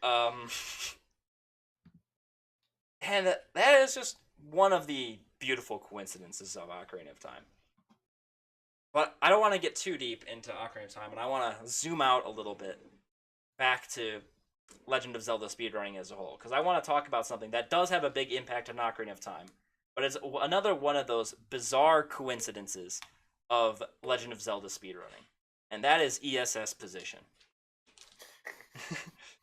And that is just one of the beautiful coincidences of Ocarina of Time. But I don't want to get too deep into Ocarina of Time, and I want to zoom out a little bit back to Legend of Zelda speedrunning as a whole, because I want to talk about something that does have a big impact on Ocarina of Time, but it's another one of those bizarre coincidences of Legend of Zelda speedrunning. and that is ESS position.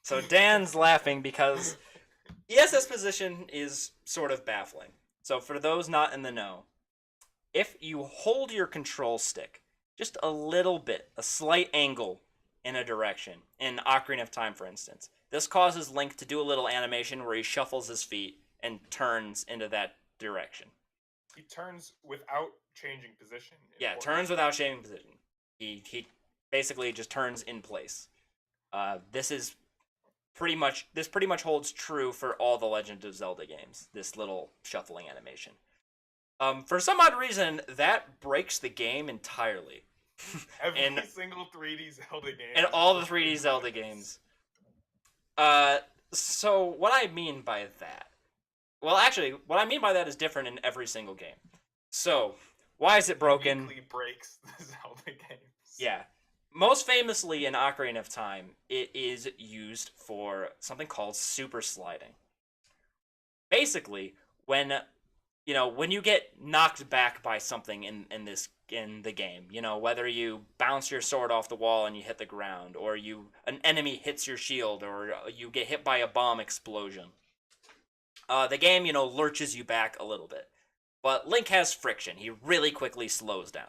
So Dan's laughing because ESS position is sort of baffling. So for those not in the know, if you hold your control stick just a little bit, a slight angle in a direction, in Ocarina of Time, for instance, this causes Link to do a little animation where he shuffles his feet and turns into that direction. He turns without changing position. Yeah, turns without changing position. He basically just turns in place. This pretty much holds true for all the Legend of Zelda games. This little shuffling animation. For some odd reason, that breaks the game entirely. Every single 3D Zelda game. And all the 3D Zelda games. So what I mean by that... Well, actually, what I mean by that is different in every single game. So, why is it broken? It uniquely breaks the Zelda games. Yeah. Most famously in Ocarina of Time, it is used for something called super sliding. Basically, when you get knocked back by something in the game, whether you bounce your sword off the wall and you hit the ground, or an enemy hits your shield, or you get hit by a bomb explosion, the game lurches you back a little bit. But Link has friction. He really quickly slows down.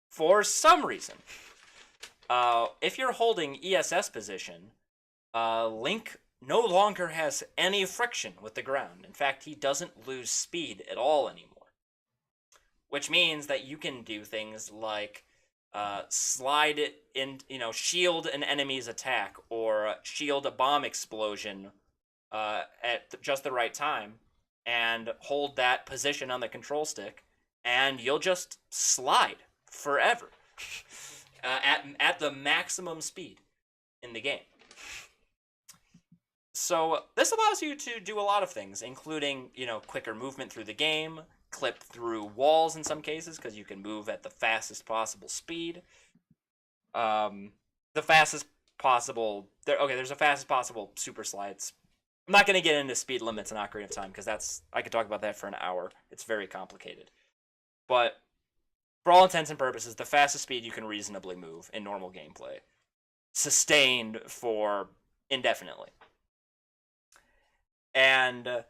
For some reason, if you're holding ESS position, Link no longer has any friction with the ground. In fact, he doesn't lose speed at all anymore. Which means that you can do things like slide it in, shield an enemy's attack, or shield a bomb explosion at just the right time, and hold that position on the control stick, and you'll just slide forever at the maximum speed in the game. So this allows you to do a lot of things, including, quicker movement through the game, clip through walls in some cases, because you can move at the fastest possible speed. The fastest possible... there's a fastest possible super slides. I'm not going to get into speed limits in Ocarina of Time, because I could talk about that for an hour. It's very complicated. But for all intents and purposes, the fastest speed you can reasonably move in normal gameplay. Sustained for indefinitely. And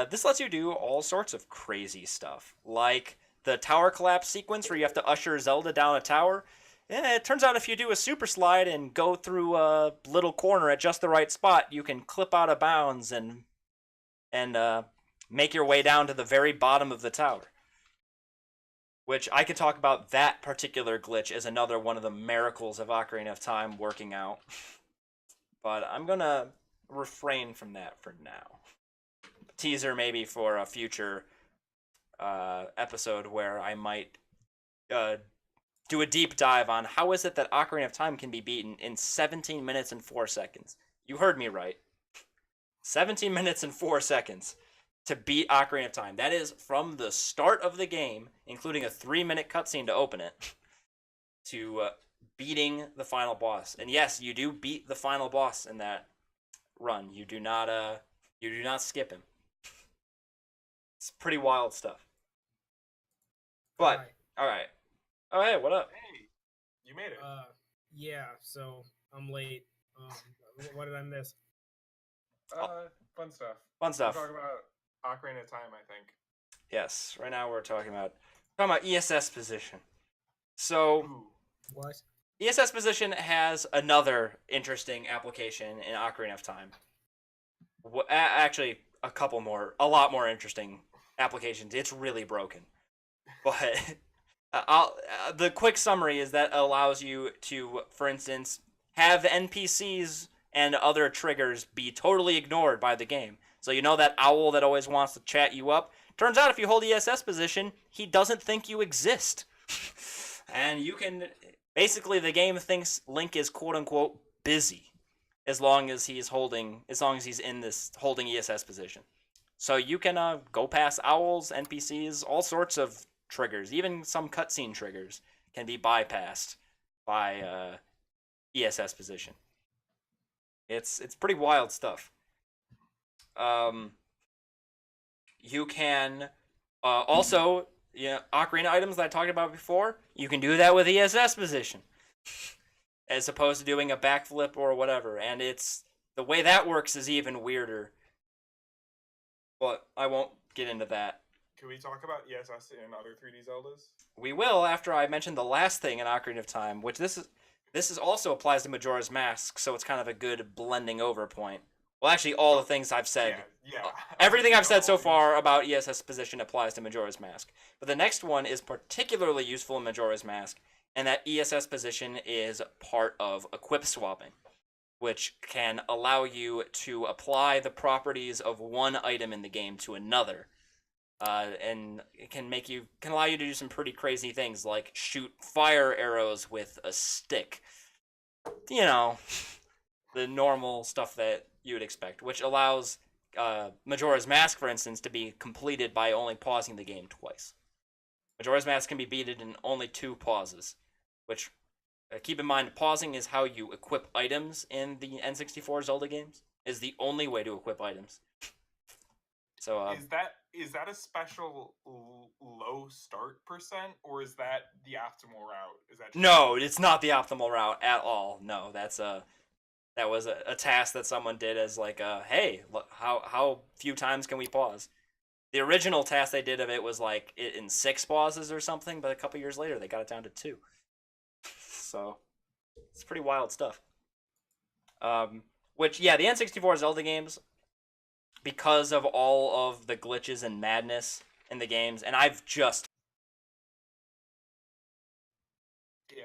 this lets you do all sorts of crazy stuff. Like the tower collapse sequence where you have to usher Zelda down a tower. It turns out if you do a super slide and go through a little corner at just the right spot, you can clip out of bounds and make your way down to the very bottom of the tower. Which I could talk about that particular glitch as another one of the miracles of Ocarina of Time working out. But I'm going to refrain from that for now. Teaser maybe for a future episode where I might do a deep dive on how is it that Ocarina of Time can be beaten in 17 minutes and 4 seconds. You heard me right. 17 minutes and 4 seconds to beat Ocarina of Time. That is from the start of the game, including a 3-minute cutscene to open it, to beating the final boss. And yes, you do beat the final boss in that run. You do not skip him. It's pretty wild stuff. But all right. Oh hey, what up? Hey, you made it. Yeah. So I'm late. What did I miss? Fun stuff. Fun stuff. We're talking about Ocarina of Time, I think. Yes. Right now we're talking about ESS position. So Ooh. What? ESS position has another interesting application in Ocarina of Time. Actually, a lot more interesting applications. It's really broken. But the quick summary is that allows you to, for instance, have NPCs and other triggers be totally ignored by the game. So that owl that always wants to chat you up, turns out if you hold ESS position, he doesn't think you exist. And you can... Basically, the game thinks Link is quote-unquote busy as long as he's in this holding ESS position. So you can go past owls, NPCs, all sorts of triggers, even some cutscene triggers can be bypassed by ESS position. It's pretty wild stuff. You can also, ocarina items that I talked about before, you can do that with ESS position. as opposed to doing a backflip or whatever. And it's the way that works is even weirder. But I won't get into that. Can we talk about ESS in other 3D Zeldas? We will after I mention the last thing in Ocarina of Time, which this is also applies to Majora's Mask, so it's kind of a good blending over point. Well, actually, all the things I've said, Yeah. everything I've said so far about ESS position applies to Majora's Mask. But the next one is particularly useful in Majora's Mask, and that ESS position is part of equip swapping, which can allow you to apply the properties of one item in the game to another. And it can allow you to do some pretty crazy things like shoot fire arrows with a stick. You know, the normal stuff that you would expect, which allows Majora's Mask, for instance, to be completed by only pausing the game twice. Majora's Mask can be beaten in only 2 pauses, which, keep in mind, pausing is how you equip items in the N64 Zelda games, is the only way to equip items. So is that a special low start percent, or is that the optimal route? Is that no, it's not the optimal route at all. No, that was a task that someone did as like hey, look, how few times can we pause? The original task they did of it was like in 6 pauses or something, but a couple years later they got it down to 2. So it's pretty wild stuff. Which, yeah, the N64 Zelda games, because of all of the glitches and madness in the games, and I've just... Yeah.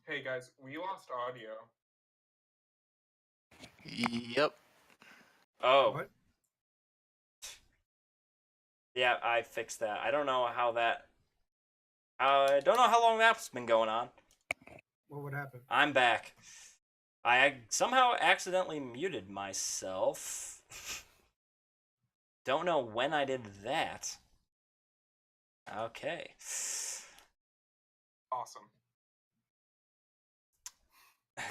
Hey guys, we lost audio. Yep. Oh. What? Yeah, I fixed that. I don't know how that... I don't know how long that's been going on. What would happen? I'm back. I somehow accidentally muted myself. Don't know when I did that. Okay. Awesome.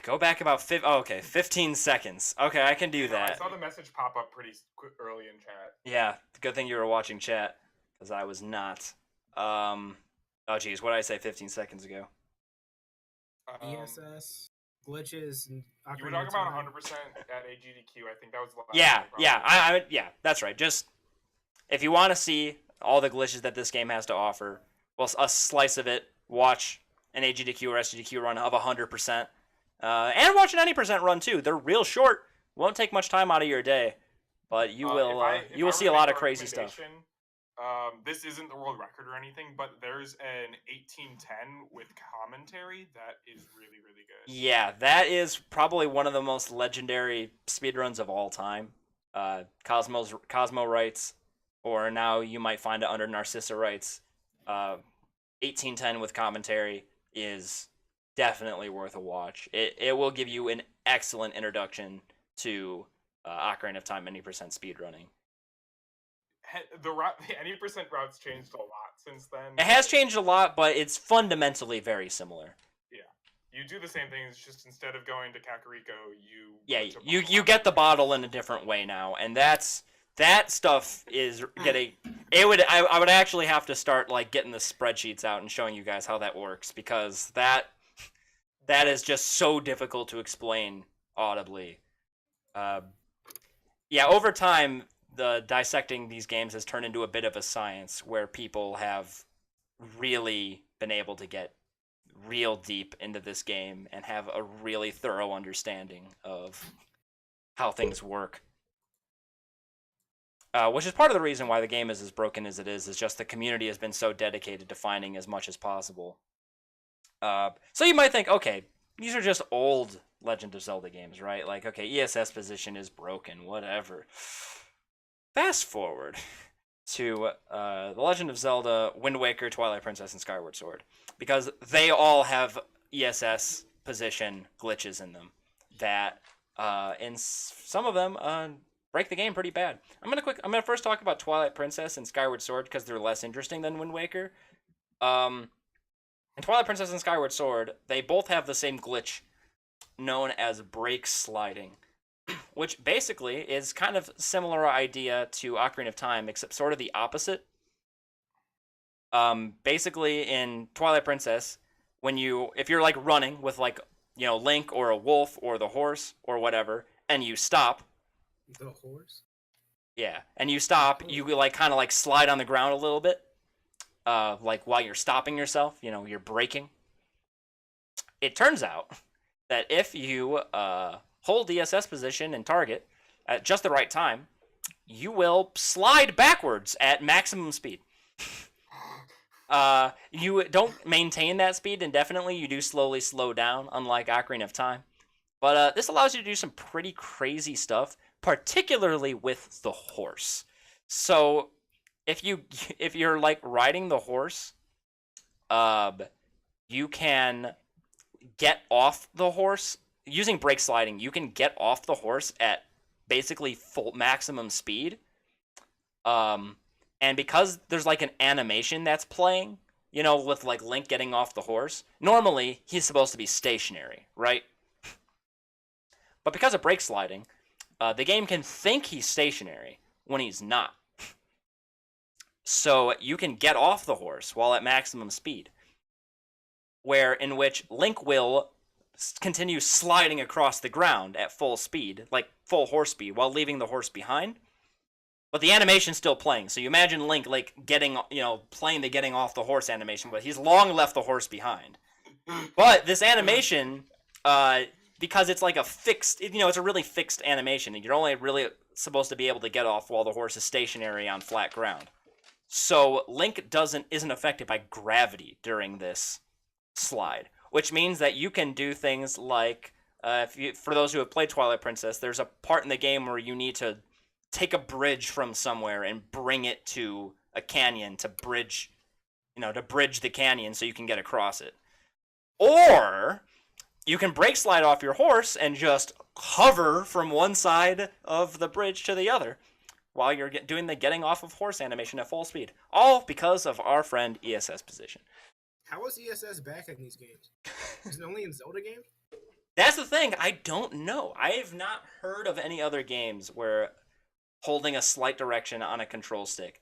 Go back about 15 seconms. Okay, I can do that. I saw the message pop up pretty quick early in chat. Yeah, good thing you were watching chat, because I was not. Oh geez, what did I say 15 seconds ago? ESS glitches and you were talking about 100% at AGDQ. I think that was the last Yeah, yeah, that's right. Just if you want to see all the glitches that this game has to offer, well, a slice of it, watch an AGDQ or SGDQ run of 100%. And watch an 90% run too. They're real short. Won't take much time out of your day, but you will see a lot of crazy stuff. This isn't the world record or anything, but there's an 1810 with commentary that is really, really good. Yeah, that is probably one of the most legendary speedruns of all time. Cosmo writes, or now you might find it under Narcissa writes. 1810 with commentary is definitely worth a watch. It will give you an excellent introduction to Ocarina of Time 90% speedrunning. The 90% routes changed a lot since then. It has changed a lot, but it's fundamentally very similar. Yeah, you do the same thing. It's just instead of going to Kakariko, you get the bottle in a different way now, and that stuff is getting. I would actually have to start like getting the spreadsheets out and showing you guys how that works, because that is just so difficult to explain audibly. Yeah, over time, the dissecting these games has turned into a bit of a science where people have really been able to get real deep into this game and have a really thorough understanding of how things work. Which is part of the reason why the game is as broken as it is just the community has been so dedicated to finding as much as possible. So you might think, okay, these are just old Legend of Zelda games, right? Like, okay, ESS position is broken, whatever. Fast forward to The Legend of Zelda, Wind Waker, Twilight Princess, and Skyward Sword, because they all have ESS position glitches in them that, in some of them, break the game pretty bad. I'm gonna first talk about Twilight Princess and Skyward Sword because they're less interesting than Wind Waker. In Twilight Princess and Skyward Sword, they both have the same glitch known as break sliding, which basically is kind of similar idea to Ocarina of Time, except sort of the opposite. Basically, in Twilight Princess, if you're like running with like, you know, Link or a wolf or the horse or whatever, and you stop. The horse? Yeah, and you stop, you like kind of like slide on the ground a little bit, like while you're stopping yourself, you know, you're braking. It turns out that if you hold the SS position and target at just the right time, you will slide backwards at maximum speed. You don't maintain that speed indefinitely. You do slowly slow down, unlike Ocarina of Time. But this allows you to do some pretty crazy stuff, particularly with the horse. So if you're like riding the horse, you can get off the horse using brake sliding. You can get off the horse at basically full maximum speed. And because there's like an animation that's playing, you know, with like Link getting off the horse, normally he's supposed to be stationary, right? But because of brake sliding, the game can think he's stationary when he's not. So you can get off the horse while at maximum speed, in which Link will continue sliding across the ground at full speed, like full horse speed, while leaving the horse behind. But the animation's still playing, so you imagine Link like playing the getting off the horse animation, but he's long left the horse behind. But this animation, because it's like a fixed, it's a really fixed animation, and you're only really supposed to be able to get off while the horse is stationary on flat ground. So Link isn't affected by gravity during this slide, which means that you can do things like, for those who have played Twilight Princess, there's a part in the game where you need to take a bridge from somewhere and bring it to a canyon to bridge the canyon so you can get across it. Or you can brake slide off your horse and just hover from one side of the bridge to the other while you're doing the getting off of horse animation at full speed. All because of our friend ESS position. How is ESS back in these games? Is it only in Zelda games? That's the thing. I don't know. I have not heard of any other games where holding a slight direction on a control stick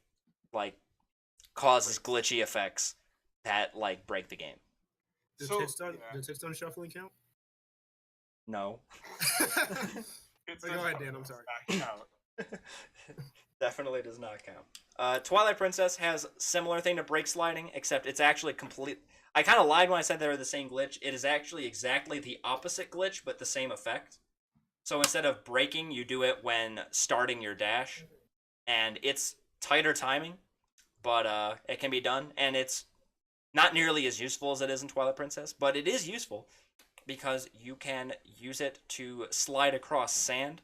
like causes glitchy effects that like break the game. Does Tip-Stone shuffling count? No. Go ahead, Dan. I'm sorry. Definitely does not count. Twilight Princess has similar thing to brake sliding, except it's actually complete. I kind of lied when I said they were the same glitch. It is actually exactly the opposite glitch, but the same effect. So instead of braking, you do it when starting your dash, and it's tighter timing, but it can be done, and it's not nearly as useful as it is in Twilight Princess, but it is useful because you can use it to slide across sand,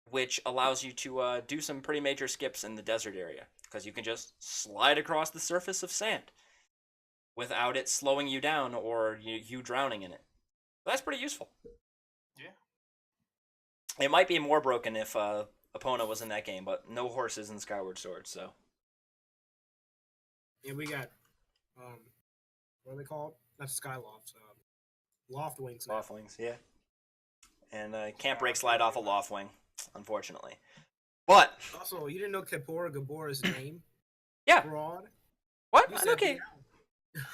which allows you to do some pretty major skips in the desert area, because you can just slide across the surface of sand without it slowing you down or you drowning in it. So that's pretty useful. Yeah. It might be more broken if Epona was in that game, but no horses in Skyward Sword, so. And we got, what are they called? Not Skylofts, Loft Wings. Loft Wings, yeah. And can't brake slide off a Loft Wing, unfortunately. But. Also, you didn't know Kaepora Gabora's name? Yeah. Broad? What? Okay.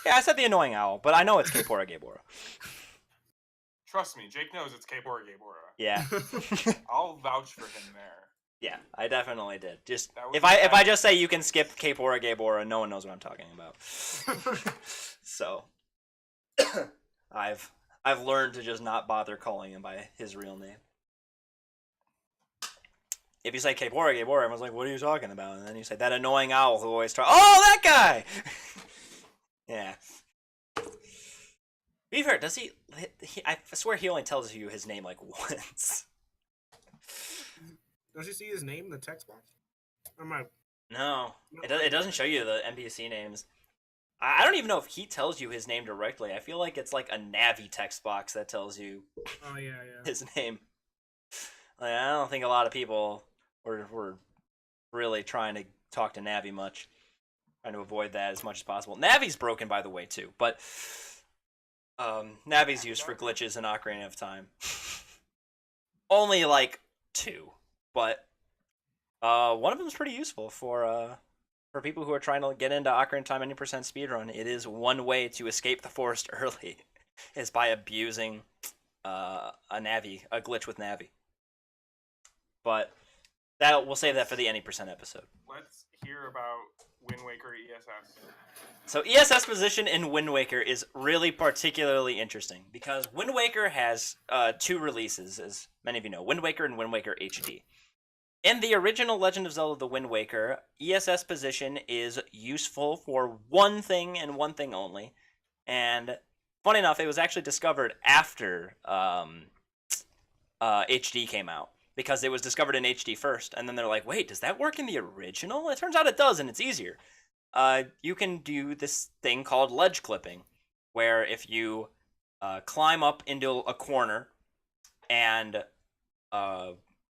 Yeah, I said the annoying owl, but I know it's Kaepora Gaebora. Trust me, Jake knows it's Kaepora Gaebora. Yeah. I'll vouch for him there. Yeah, I definitely did. Just if I just say you can skip Kaepora Gaebora, no one knows what I'm talking about. So I've learned to just not bother calling him by his real name. If you say Kaepora Gaebora, everyone's like, "What are you talking about?" And then you say that annoying owl who always tries. Oh, that guy. Yeah. Be fair, does he, I swear he only tells you his name like once. Don't you see his name in the text box? Am I? No, it doesn't show you the NPC names. I don't even know if he tells you his name directly. I feel like it's like a Navi text box that tells you Oh yeah. his name. Like, I don't think a lot of people were really trying to talk to Navi much. Trying to avoid that as much as possible. Navi's broken, by the way, too. But Navi's used for glitches in Ocarina of Time. Only like 2, but one of them is pretty useful for people who are trying to get into Ocarina of Time any % speedrun. It is one way to escape the forest early, is by abusing a glitch with Navi. But we'll save that for the any % episode. Let's hear about Wind Waker ESS. So ESS position in Wind Waker is really particularly interesting because Wind Waker has 2 releases, as many of you know, Wind Waker and Wind Waker HD. In the original Legend of Zelda The Wind Waker, ESS position is useful for one thing and one thing only. And funny enough, it was actually discovered after HD came out, because it was discovered in HD first, and then they're like, wait, does that work in the original? It turns out it does, and it's easier. You can do this thing called ledge clipping, where if you climb up into a corner and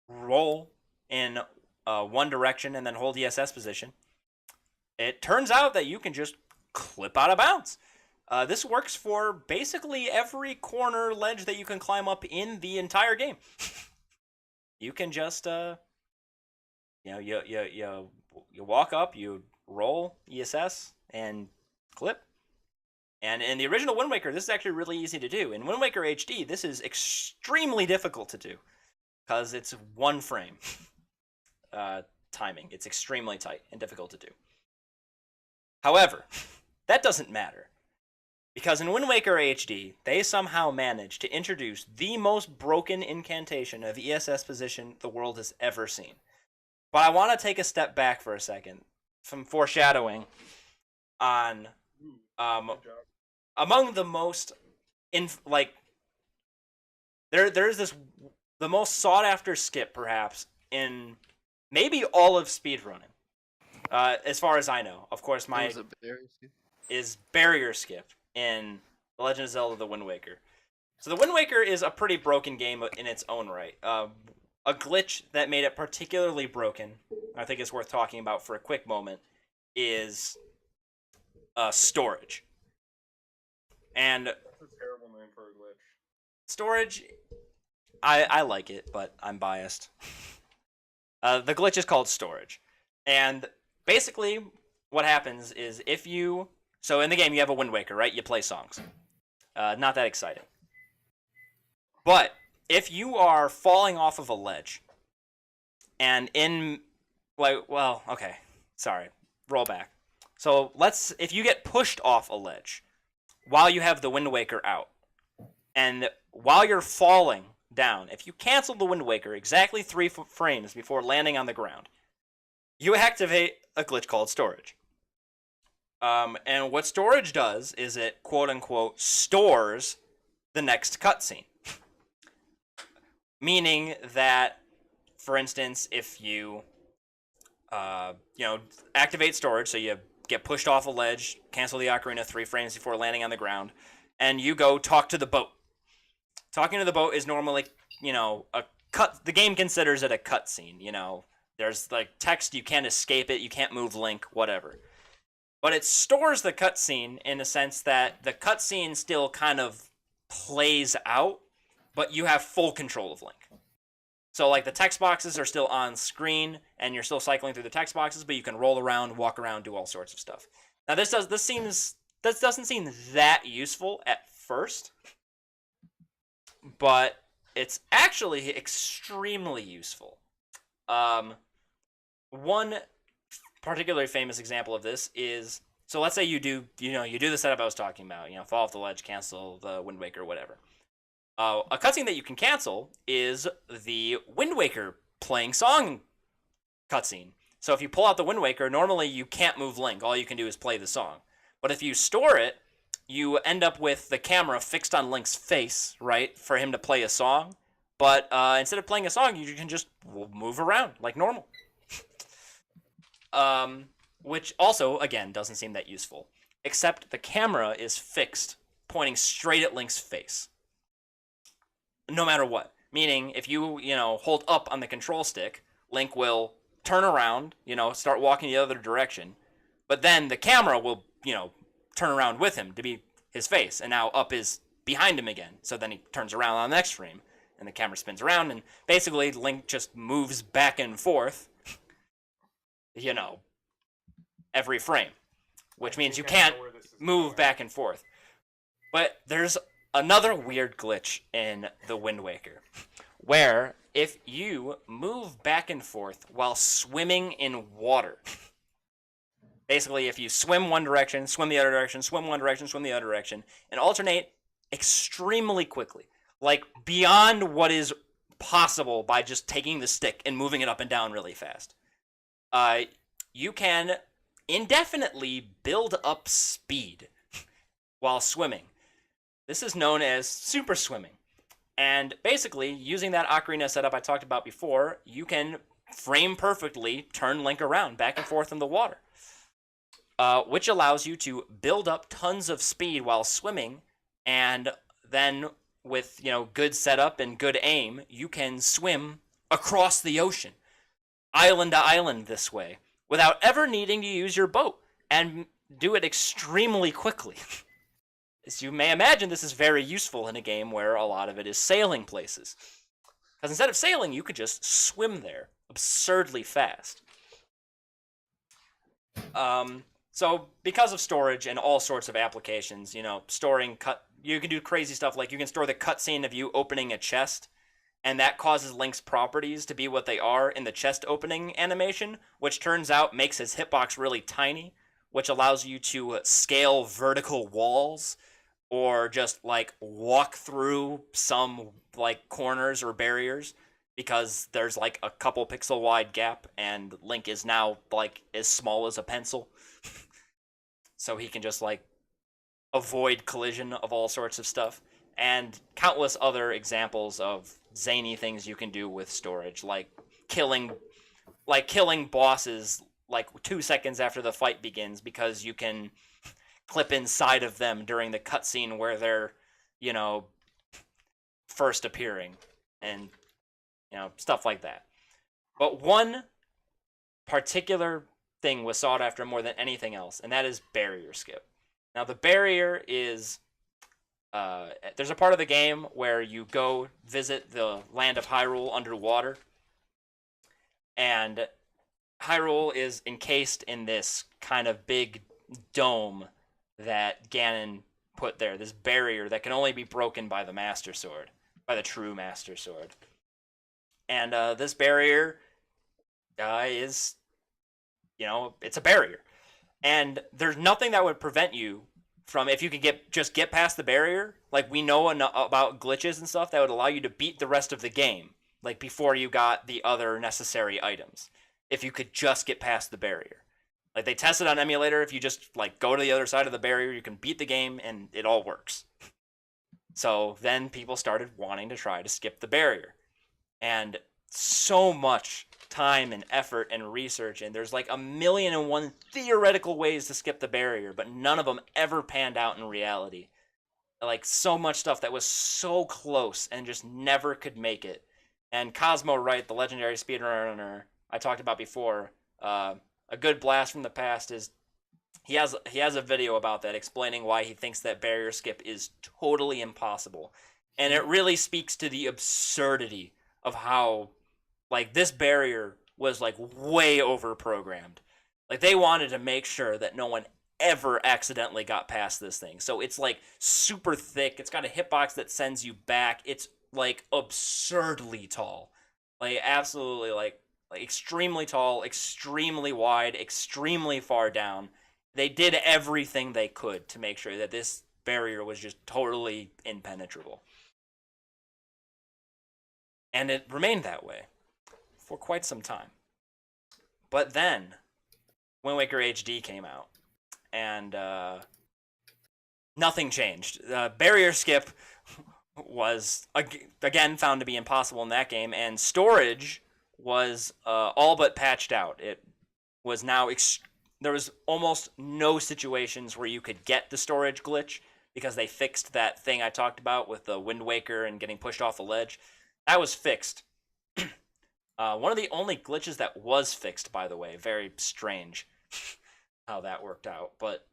roll in one direction and then hold ESS position, it turns out that you can just clip out of bounds. This works for basically every corner ledge that you can climb up in the entire game. You can just, you walk up, you roll ESS and clip. And in the original Wind Waker, this is actually really easy to do. In Wind Waker HD, this is extremely difficult to do because it's 1 frame timing. It's extremely tight and difficult to do. However, that doesn't matter, because in Wind Waker HD, they somehow managed to introduce the most broken incantation of ESS position the world has ever seen. But I want to take a step back for a second, some foreshadowing on among the most there's this the most sought after skip perhaps in maybe all of speedrunning. As far as I know, of course, is barrier skip in The Legend of Zelda: The Wind Waker. So The Wind Waker is a pretty broken game in its own right. A glitch that made it particularly broken, I think it's worth talking about for a quick moment, is storage. And That's a terrible name for a glitch. Storage, I like it, but I'm biased. The glitch is called storage. And basically, what happens is so in the game you have a Wind Waker, right? You play songs. Not that exciting. But if you are falling off of a ledge, and roll back. So if you get pushed off a ledge while you have the Wind Waker out, and while you're falling down, if you cancel the Wind Waker exactly 3 frames before landing on the ground, you activate a glitch called storage. And what storage does is it, quote-unquote, stores the next cutscene. Meaning that, for instance, if you, activate storage, so you get pushed off a ledge, cancel the ocarina 3 frames before landing on the ground, and you go talk to the boat. Talking to the boat is normally, the game considers it a cutscene, There's, text, you can't escape it, you can't move Link, whatever. But it stores the cutscene in a sense that the cutscene still kind of plays out, but you have full control of Link. So, the text boxes are still on screen, and you're still cycling through the text boxes, but you can roll around, walk around, do all sorts of stuff. Now, this doesn't seem that useful at first, but it's actually extremely useful. One particularly famous example of this is, so let's say you do the setup I was talking about, fall off the ledge, cancel the Wind Waker, whatever. A cutscene that you can cancel is the Wind Waker playing song cutscene. So if you pull out the Wind Waker, normally you can't move Link. All you can do is play the song. But if you store it, you end up with the camera fixed on Link's face, right, for him to play a song. But instead of playing a song, you can just move around like normal. Which also, again, doesn't seem that useful. Except the camera is fixed, pointing straight at Link's face. No matter what. Meaning, if you hold up on the control stick, Link will turn around, start walking the other direction. But then the camera will, turn around with him to be his face. And now up is behind him again. So then he turns around on the next frame. And the camera spins around. And basically, Link just moves back and forth, every frame. Which means you can't move back and forth. But there's another weird glitch in the Wind Waker, where if you move back and forth while swimming in water, basically if you swim one direction, swim the other direction, swim one direction, swim the other direction, and alternate extremely quickly, like beyond what is possible by just taking the stick and moving it up and down really fast, you can indefinitely build up speed while swimming. This is known as super swimming. And basically, using that ocarina setup I talked about before, you can frame perfectly turn Link around back and forth in the water. Which allows you to build up tons of speed while swimming, and then with good setup and good aim, you can swim across the ocean, island to island this way, without ever needing to use your boat, and do it extremely quickly. As you may imagine, this is very useful in a game where a lot of it is sailing places. Because instead of sailing, you could just swim there absurdly fast. So because of storage and all sorts of applications, storing you can do crazy stuff like you can store the cutscene of you opening a chest, and that causes Link's properties to be what they are in the chest opening animation, which turns out makes his hitbox really tiny, which allows you to scale vertical walls or just walk through some corners or barriers because there's a couple pixel wide gap and Link is now as small as a pencil. So he can just avoid collision of all sorts of stuff, and countless other examples of zany things you can do with storage, like killing bosses 2 seconds after the fight begins because you can clip inside of them during the cutscene where they're first appearing, and stuff like that. But one particular thing was sought after more than anything else, and that is barrier skip. Now the barrier is there's a part of the game where you go visit the land of Hyrule underwater, and Hyrule is encased in this kind of big dome that Ganon put there, this barrier that can only be broken by the Master Sword, by the true Master Sword. And this barrier is, it's a barrier. And there's nothing that would prevent you from, if you can just get past the barrier, we know about glitches and stuff that would allow you to beat the rest of the game, before you got the other necessary items, if you could just get past the barrier. They tested on emulator, if you just go to the other side of the barrier, you can beat the game and it all works. So then people started wanting to try to skip the barrier. And so much time and effort and research, and there's 1,000,001 theoretical ways to skip the barrier, but none of them ever panned out in reality. So much stuff that was so close and just never could make it. And Cosmo Wright, the legendary speedrunner I talked about before, a good blast from the past is he has a video about that explaining why he thinks that barrier skip is totally impossible. And it really speaks to the absurdity of how this barrier was way over programmed. They wanted to make sure that no one ever accidentally got past this thing. So it's super thick. It's got a hitbox that sends you back. It's absurdly tall. Absolutely extremely tall, extremely wide, extremely far down. They did everything they could to make sure that this barrier was just totally impenetrable. And it remained that way for quite some time. But then Wind Waker HD came out, and nothing changed. Barrier skip was again found to be impossible in that game, and storage was all but patched out. It was now there was almost no situations where you could get the storage glitch because they fixed that thing I talked about with the Wind Waker and getting pushed off the ledge. That was fixed. One of the only glitches that was fixed, by the way, very strange how that worked out, but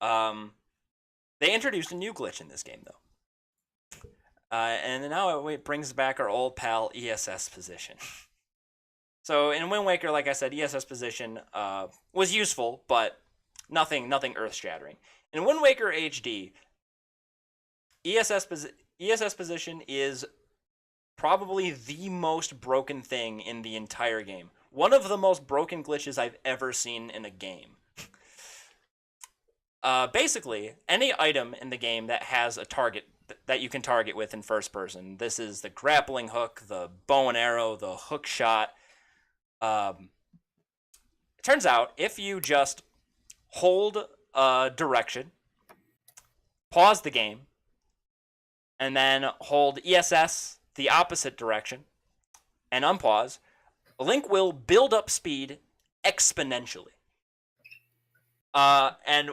they introduced a new glitch in this game, though. And now it brings back our old pal ESS position. So in Wind Waker, like I said, ESS position was useful, but nothing earth-shattering. In Wind Waker HD, ESS position is probably the most broken thing in the entire game. One of the most broken glitches I've ever seen in a game. Basically, any item in the game that has a target that you can target with in first person. This is the grappling hook, the bow and arrow, the hook shot. It turns out if you just hold a direction, pause the game, and then hold ESS the opposite direction, and unpause, Link will build up speed exponentially. And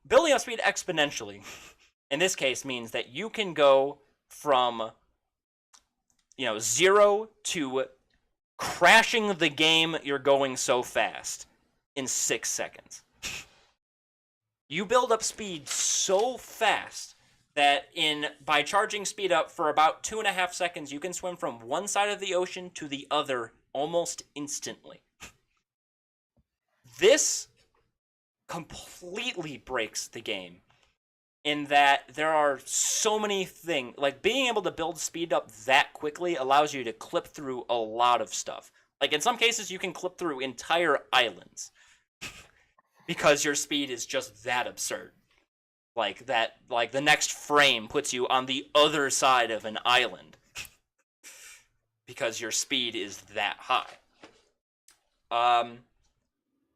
building up speed exponentially, in this case, means that you can go from 0 to crashing the game you're going so fast in 6 seconds. You build up speed so fast that by charging speed up for about 2.5 seconds, you can swim from one side of the ocean to the other almost instantly. This completely breaks the game in that there are so many things. Like, being able to build speed up that quickly allows you to clip through a lot of stuff. Like, in some cases, you can clip through entire islands because your speed is just that absurd. Like, the next frame puts you on the other side of an island because your speed is that high.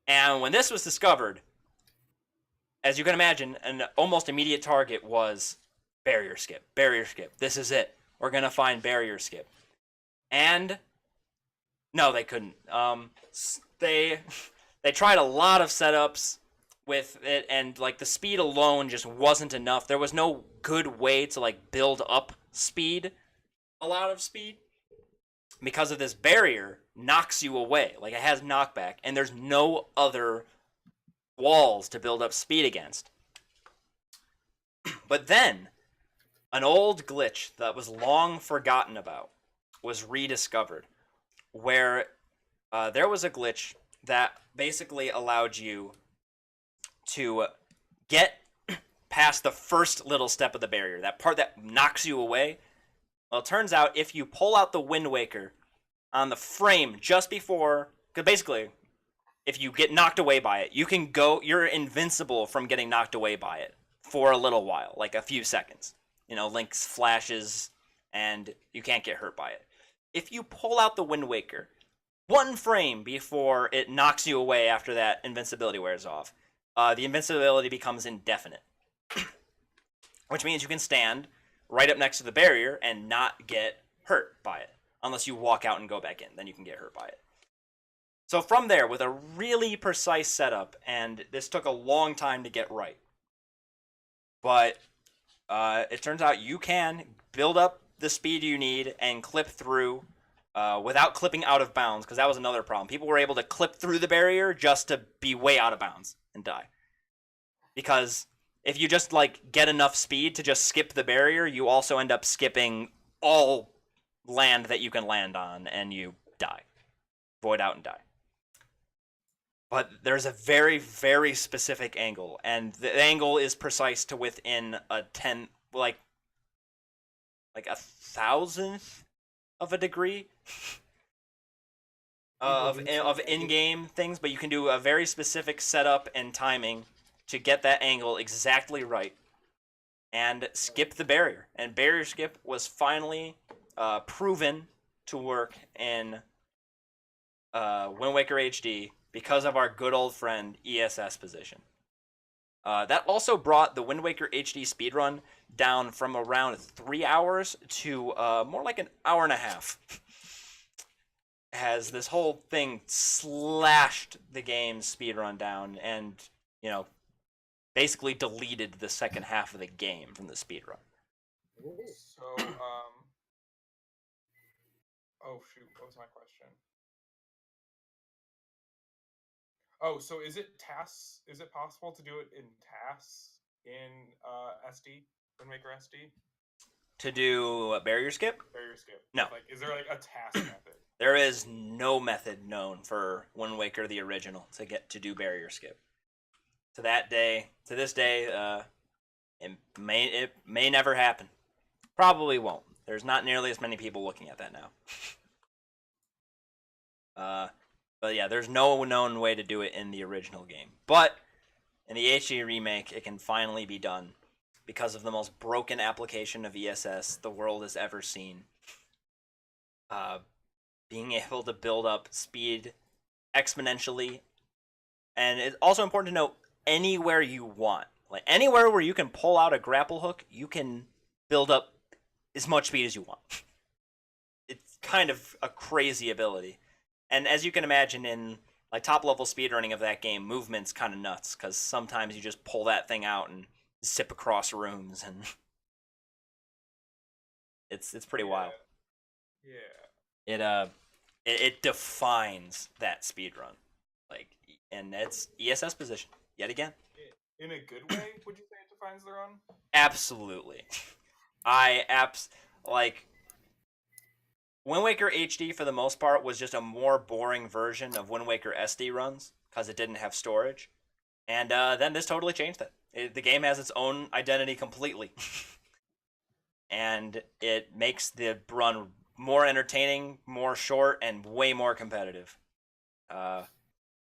And when this was discovered, as you can imagine, an almost immediate target was barrier skip. Barrier skip. This is it. We're going to find barrier skip. And no, they couldn't. They tried a lot of setups with it, and like the speed alone just wasn't enough. There was no good way to like build up speed, a lot of speed, because of this barrier knocks you away. Like, it has knockback, and there's no other walls to build up speed against. But then an old glitch that was long forgotten about was rediscovered, where there was a glitch that basically allowed you to get past the first little step of the barrier, that part that knocks you away. Well, it turns out if you pull out the Wind Waker on the frame just before, because basically, if you get knocked away by it, you're invincible from getting knocked away by it for a little while, like a few seconds. Link's flashes, and you can't get hurt by it. If you pull out the Wind Waker one frame before it knocks you away after that invincibility wears off, the invincibility becomes indefinite. Which means you can stand right up next to the barrier and not get hurt by it. Unless you walk out and go back in, then you can get hurt by it. So from there, with a really precise setup, and this took a long time to get right, but it turns out you can build up the speed you need and clip through without clipping out of bounds, because that was another problem. People were able to clip through the barrier just to be way out of bounds and die. Because if you just get enough speed to just skip the barrier, you also end up skipping all land that you can land on, and you die. Void out and die. But there's a very, very specific angle, and the angle is precise to within a 1,000th of a degree of in-game things, but you can do a very specific setup and timing to get that angle exactly right and skip the barrier. And barrier skip was finally proven to work in Wind Waker HD because of our good old friend ESS position. That also brought the Wind Waker HD speedrun down from around 3 hours to more like an hour and a half. Has this whole thing slashed the game's speedrun down and, you know, basically deleted the second half of the game from the speedrun. So, oh shoot, what was my question? Oh, so is it tasks? Is it possible to do it in tasks in SD, Wind Waker SD? To do a barrier skip? Barrier skip. No. Like, is there like a task method? There is no method known for Wind Waker the original to get to do barrier skip. To this day, it may never happen. Probably won't. There's not nearly as many people looking at that now. But yeah, there's no known way to do it in the original game. But in the HD remake, it can finally be done because of the most broken application of ESS the world has ever seen. Being able to build up speed exponentially, and it's also important to note anywhere you want. Like anywhere where you can pull out a grapple hook, you can build up as much speed as you want. It's kind of a crazy ability. And as you can imagine in like top level speedrunning of that game, movement's kind of nuts because sometimes you just pull that thing out and zip across rooms, and it's pretty wild. Yeah. It defines that speedrun. Like, and it's ESS position yet again. In a good way, would you say it defines the run? Absolutely. Like Wind Waker HD for the most part was just a more boring version of Wind Waker SD runs because it didn't have storage, and then this totally changed that. The game has its own identity completely, and it makes the run more entertaining, more short, and way more competitive.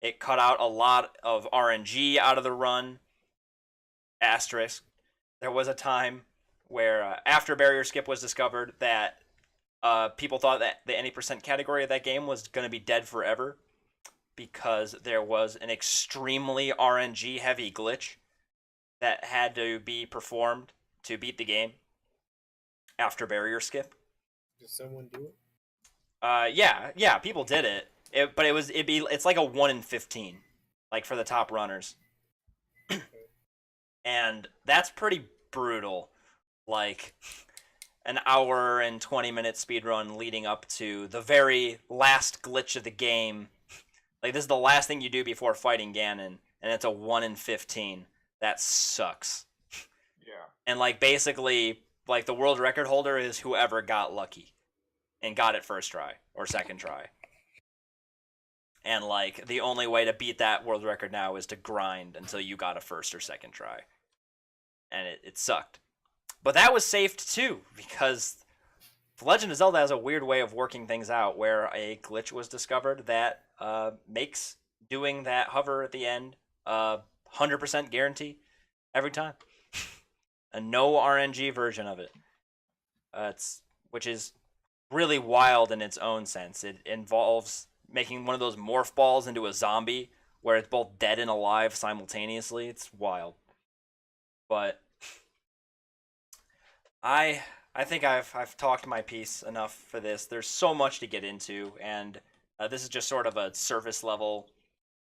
It cut out a lot of RNG out of the run. Asterisk. There was a time where after barrier skip was discovered that people thought that the any percent category of that game was going to be dead forever because there was an extremely RNG heavy glitch that had to be performed to beat the game after barrier skip. Did someone do it? Yeah, people did it. It's like a 1 in 15, like for the top runners. And that's pretty brutal. Like an hour and 20-minute speedrun leading up to the very last glitch of the game. Like this is the last thing you do before fighting Ganon, and it's a 1 in 15. That sucks. Yeah. And like basically, like the world record holder is whoever got lucky and got it first try or second try. And like the only way to beat that world record now is to grind until you got a first or second try. And it sucked. But that was saved too, because The Legend of Zelda has a weird way of working things out where a glitch was discovered that makes doing that hover at the end 100% guarantee every time. A no RNG version of it. Which is really wild in its own sense. It involves making one of those morph balls into a zombie where it's both dead and alive simultaneously. It's wild. But I think I've talked my piece enough for this. There's so much to get into, and this is just sort of a surface level.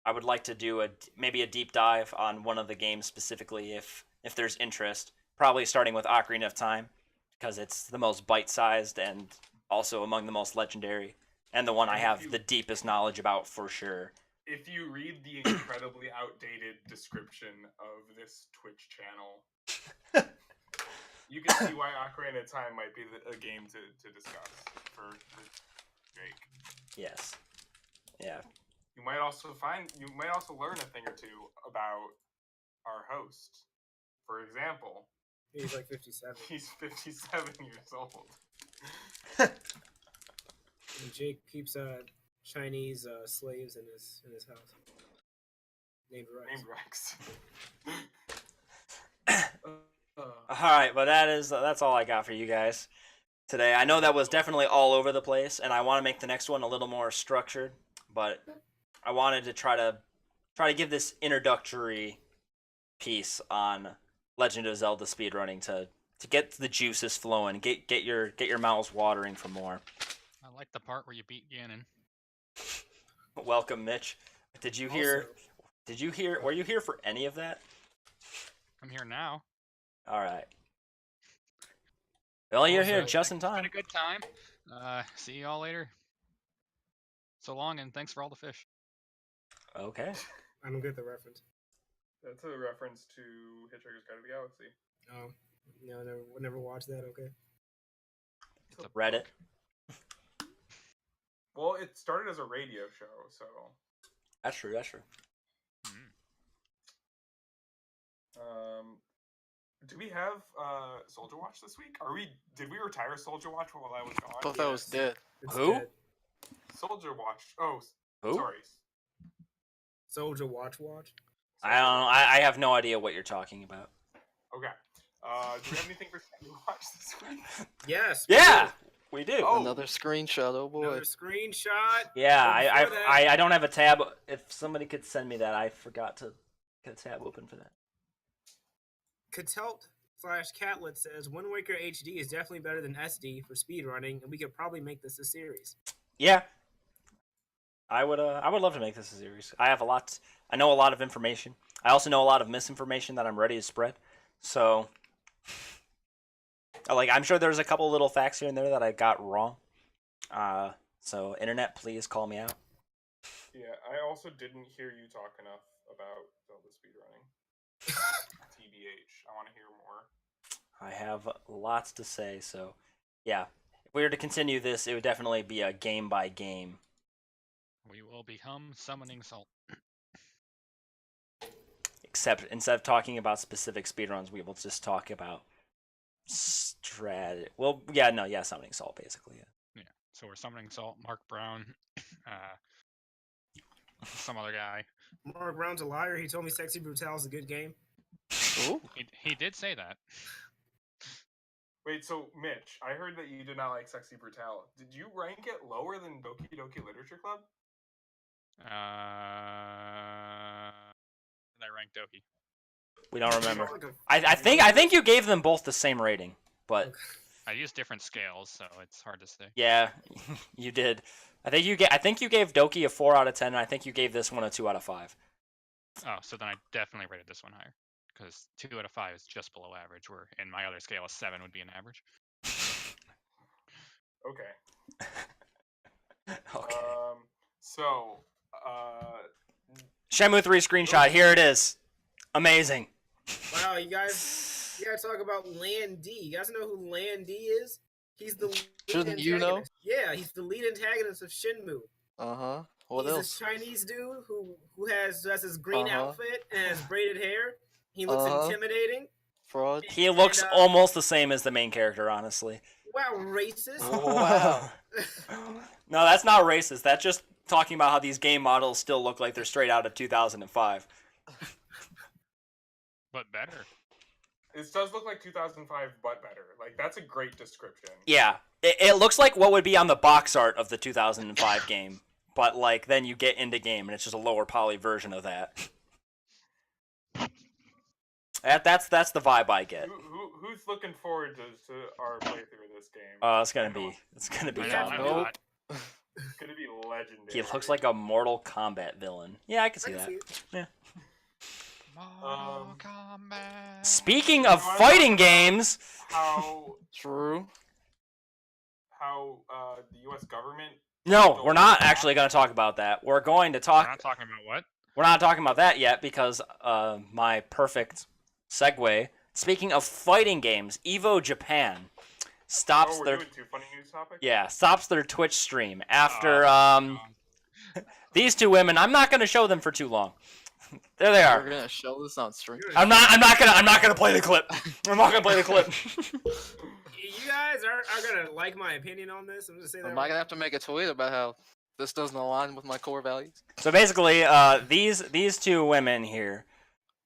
I would like to do maybe a deep dive on one of the games specifically if there's interest. Probably starting with Ocarina of Time, because it's the most bite-sized and also among the most legendary, and the one I have the deepest knowledge about for sure. If you read the incredibly outdated description of this Twitch channel, you can see why Ocarina of Time might be a game to discuss for Jake. Yes. Yeah. You might also learn a thing or two about our host. For example, He's like 57. he's 57 years old. And Jake keeps Chinese slaves in his house. Named Rex. Alright, but that's all I got for you guys today. I know that was definitely all over the place, and I want to make the next one a little more structured, but I wanted to try to give this introductory piece on Legend of Zelda speedrunning to get the juices flowing, get your mouths watering for more. I like the part where you beat Ganon. Welcome, Mitch. Did you hear? Were you here for any of that? I'm here now. All right. Well, you're here Also, just in It's been time. a good time. See you all later. So long, and thanks for all the fish. Okay. I don't get the reference. That's a reference to Hitchhiker's Guide to the Galaxy. Oh, no, never watched that. Okay. It's a Reddit. Well, it started as a radio show, so. That's true. That's true. Do we have Soldier Watch this week? Did we retire Soldier Watch while I was gone? I thought that was dead. It's Who? dead. Soldier Watch. Oh, Who? sorry. Soldier Watch. I don't know. I have no idea what you're talking about. Okay. Do we have anything for Soldier Watch this week? Yes. Yeah, we do. Oh. Another screenshot. Oh boy. Another screenshot. Yeah, But before I don't have a tab. If somebody could send me that, I forgot to get a tab open for that. Catelt/Catlet says Wind Waker HD is definitely better than SD for speedrunning, and we could probably make this a series. Yeah, I would love to make this a series. I know a lot of information. I also know a lot of misinformation that I'm ready to spread. So, I'm sure there's a couple little facts here and there that I got wrong. So internet, please call me out. Yeah, I also didn't hear you talk enough about Zelda speedrunning. TBH, I want to hear more. I have lots to say, so yeah. If we were to continue this, it would definitely be a game by game. We will become summoning salt. Except instead of talking about specific speedruns, we will just talk about Well, yeah, summoning salt basically. Yeah. So we're summoning salt. Mark Brown, some other guy. Mark Brown's a liar. He told me Sexy Brutal is a good game. Ooh. He did say that. Wait, so Mitch, I heard that you did not like Sexy Brutal. Did you rank it lower than Doki Doki Literature Club? I ranked Doki. We don't remember. Like a- I think you gave them both the same rating, but I used different scales, so it's hard to say. yeah, you did. I think you gave Doki a 4 out of 10, and I think you gave this one a 2 out of 5. Oh, so then I definitely rated this one higher. Because 2 out of 5 is just below average, where in my other scale, a 7 would be an average. Okay. Okay. So, Shenmue 3 screenshot. Here it is. Amazing. Wow, you guys talk about Lan D. You guys know who Lan D is? He's the lead Shouldn't you know? antagonist. Yeah, he's the lead antagonist of Shenmue. Uh-huh. What He's else? a Chinese dude who has his green Uh-huh. outfit and has braided hair. He looks Uh-huh. intimidating. Fraud. He looks And, almost the same as the main character, honestly. Wow, racist. Wow. No, that's not racist. That's just talking about how these game models still look like they're straight out of 2005. But better. this does look like 2005, but better. Like, that's a great description. Yeah, it looks like what would be on the box art of the 2005 game, but then you get into game and it's just a lower poly version of that. That's the vibe I get. Who's looking forward to our playthrough of this game? It's gonna be I fun. know, Nope. not. It's gonna be legendary. He looks like a Mortal Kombat villain. Yeah, I can I see can that. see it. Mortal Kombat. Speaking of fighting games, how True. the U.S. government. no, we're not actually going to talk about that. We're going to We're talk. not talking about what? We're not talking about that yet because my perfect segue. Speaking of fighting games, Evo Japan stops Oh, we're their doing two funny news topics. stops their Twitch stream after Oh, these two women. I'm not going to show them for too long. There they We're are. gonna show this on stream. I'm not gonna play the clip. I'm not gonna play the clip. You guys are gonna like my opinion on this. I'm just saying that. Am I gonna have to make a tweet about how this doesn't align with my core values? So basically, these two women here,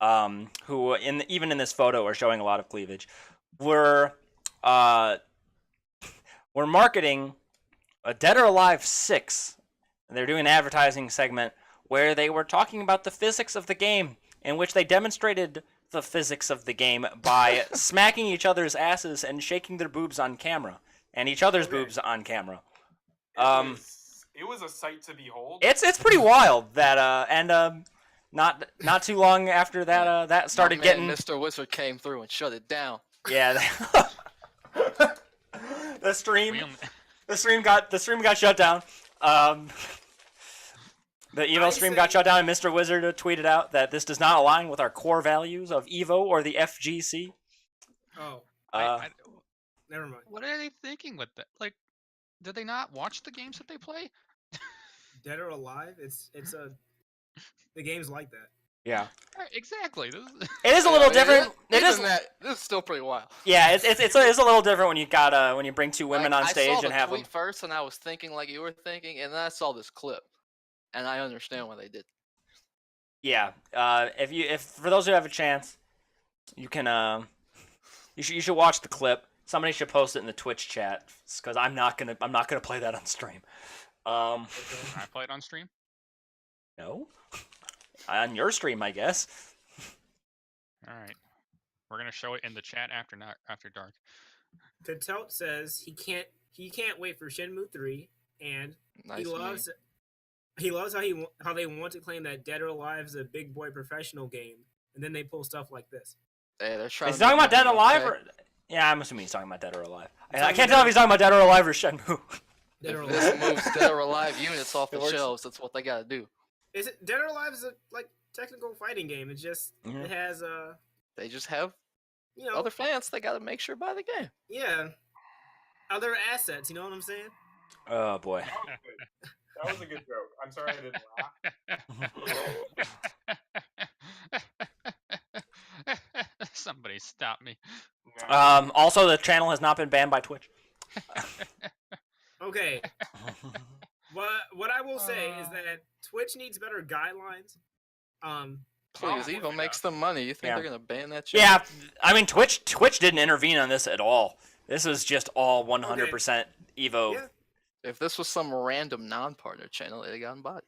who even in this photo are showing a lot of cleavage, were marketing a Dead or Alive 6. They're doing an advertising segment where they were talking about the physics of the game, in which they demonstrated the physics of the game by smacking each other's asses and shaking their boobs on camera and each other's boobs on camera. It was a sight to behold. It's pretty wild that not too long after that that started My man, getting Mr. Wizard came through and shut it down. yeah. The stream got shut down. The Evo stream got shut down, and Mr. Wizard tweeted out that this does not align with our core values of Evo or the FGC. Oh, never mind. What are they thinking with that? Like, did they not watch the games that they play? Dead or Alive, the game's like that. Yeah, Exactly. it is a little different. This is still pretty wild. Yeah, it's a little different when you got when you bring two women on stage I saw and have the them. tweet first, and I was thinking like you were thinking, and then I saw this clip, and I understand why they did. Yeah, if for those who have a chance, you can you should watch the clip. Somebody should post it in the Twitch chat because I'm not gonna play that on stream. Can I play it on stream? No, on your stream, I guess. All right, we're gonna show it in the chat after dark. Telt says he can't wait for Shenmue 3, and Nice he loves how they want to claim that Dead or Alive is a big boy professional game, and then they pull stuff like this. Hey, they're trying. He's talking about Dead or Alive, or yeah, I'm assuming he's talking about Dead or Alive. I can't tell if he's talking about Dead or Alive or Shenmue. Dead or If Alive. this moves Dead or Alive units off It the works. shelves, that's what they gotta do. Is it Dead or Alive is a technical fighting game? It's just it has They just have you know other fans. They gotta make sure buy the game. yeah other assets. You know what I'm saying? Oh boy. That was a good joke. I'm sorry I didn't laugh. Somebody stop me. No. Also, the channel has not been banned by Twitch. Okay. What I will say is that Twitch needs better guidelines. Please, Oh, Evo yeah. makes them money. You think Yeah. they're gonna ban that shit? Yeah, I mean Twitch didn't intervene on this at all. This was just all 100% Evo. Yeah, If this was some random non-partner channel, they'd gotten body.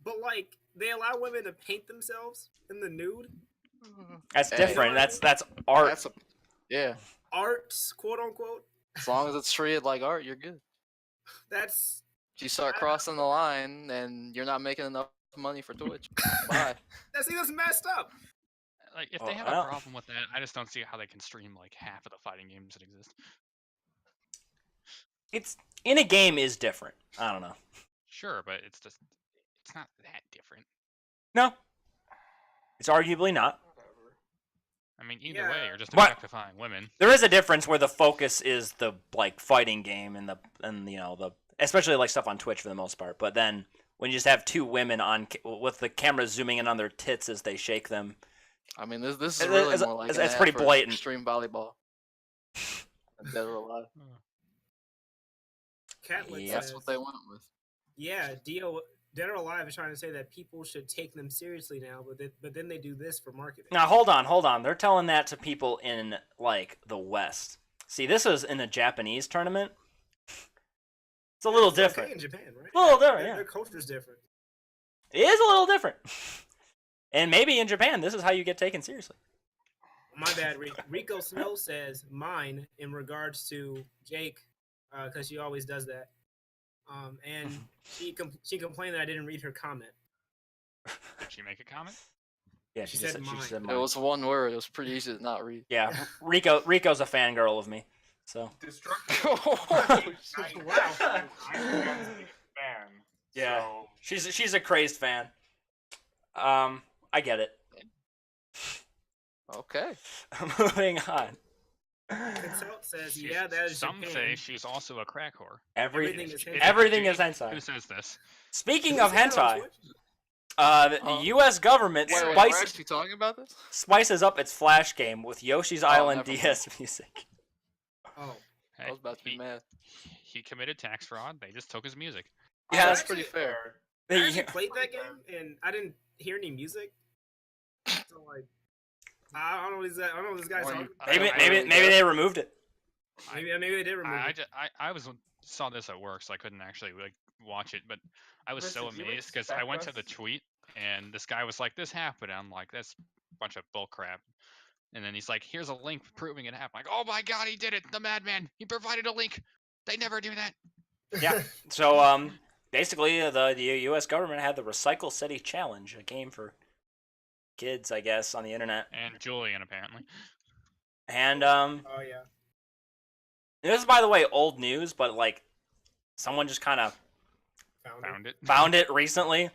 but they allow women to paint themselves in the nude. That's Hey. different. That's art. Yeah. Arts, quote unquote. As long as it's treated like art, you're good. That's If you start crossing the line and you're not making enough money for Twitch, bye. that's messed up. Like, if Oh, they have well. a problem with that, I just don't see how they can stream like half of the fighting games that exist. It's in a game is different. I don't know. Sure, but it's not that different. No, it's arguably not. I mean, either way, Yeah. you're just But- objectifying women. There is a difference where the focus is the fighting game and the especially like stuff on Twitch for the most part. But then when you just have two women with the camera zooming in on their tits as they shake them, I mean, this is It's- really it's- more like it's- an it's ad pretty for blatant. Extreme volleyball. Dead or Alive. Catlet Yep. That's says, what they went with. yeah, Dead or Alive is trying to say that people should take them seriously now, but then they do this for marketing. now hold on. They're telling that to people in like the West. See, this was in a Japanese tournament. It's a little It's okay different. in Japan, right? A little different, yeah. Their culture's different. It is a little different. And maybe in Japan, this is how you get taken seriously. My bad. Rico Snow says mine in regards to Jake, because she always does that. And she complained that I didn't read her comment. Did she make a comment? Yeah, She just said she mine. said It mine. was one word. It was pretty easy to not read. Yeah, Rico's a fangirl of me. So Destructive. Wow. I'm a fan. Yeah. So, she's a crazed fan. I get it. Okay. Moving on. Consult says, yeah, that is Some Japan. say she's also a crack whore. Everything is hentai. Everything is Who hentai. says this? Speaking Is of this on hentai, Twitch? the U.S. government Wait, we're spices actually talking about this? spices up its Flash game with Yoshi's Island never mind. DS music. Oh, I was about to be he, mad. he committed tax fraud. They just took his music. Yeah, that's actually- pretty fair. I actually played that game and I didn't hear any music. So like, I don't know what this guy's Or talking. you- Maybe they removed it. Maybe they did remove it. I saw this at work, so I couldn't actually like watch it. But I was so Listen, you amazed because I expect went to us- the tweet and this guy was like, "This happened." I'm like, "That's a bunch of bull crap." And then he's like, here's a link proving it happened. Like, oh my god, he did it! The madman! He provided a link! They never do that! Yeah. So, basically, the U.S. government had the Recycle City Challenge, a game for kids, I guess, on the internet. And Julian, apparently. And, Oh yeah. this is, by the way, old news, but, like, someone just kind of found it recently.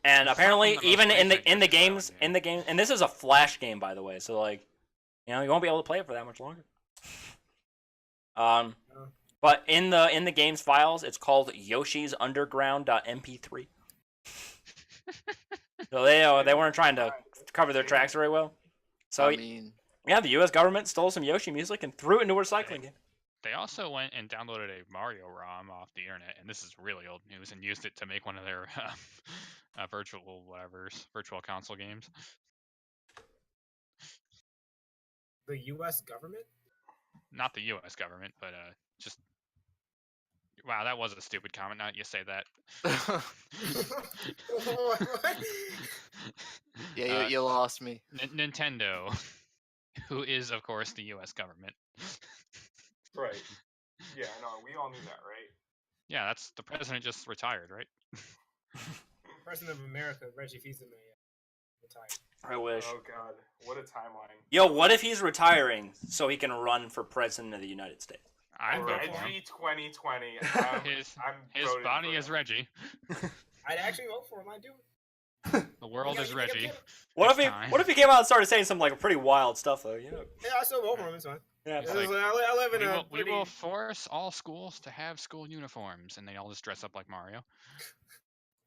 And apparently, even in the games, and this is a Flash game, by the way, so, like, you know, you won't be able to play it for that much longer. But in the game's files, it's called Yoshi's Underground.mp3. So they weren't trying to cover their tracks very well. So I mean, yeah, the U.S. government stole some Yoshi music and threw it into a recycling game. They also went and downloaded a Mario ROM off the internet, and this is really old news, and used it to make one of their virtual console games. The U.S. government? Not the U.S. government, but just wow, that was a stupid comment. Now that you say that. Yeah, you lost me. Nintendo, who is of course the U.S. government. Right. Yeah, no, we all knew that, right? Yeah, that's the president just retired, right? President of America, Reggie Fils-Aimé, retired. I wish. Oh god, what a timeline. Yo, what if he's retiring so he can run for president of the United States? I'd vote for him. Reggie 2020. His body is Reggie. I'd actually vote for him. I'd do it. The world is Reggie. What if he came out and started saying some like pretty wild stuff though? You know? Yeah, I still vote for him. It's fine. Yeah. It's like, I live in we will force all schools to have school uniforms, and they all just dress up like Mario.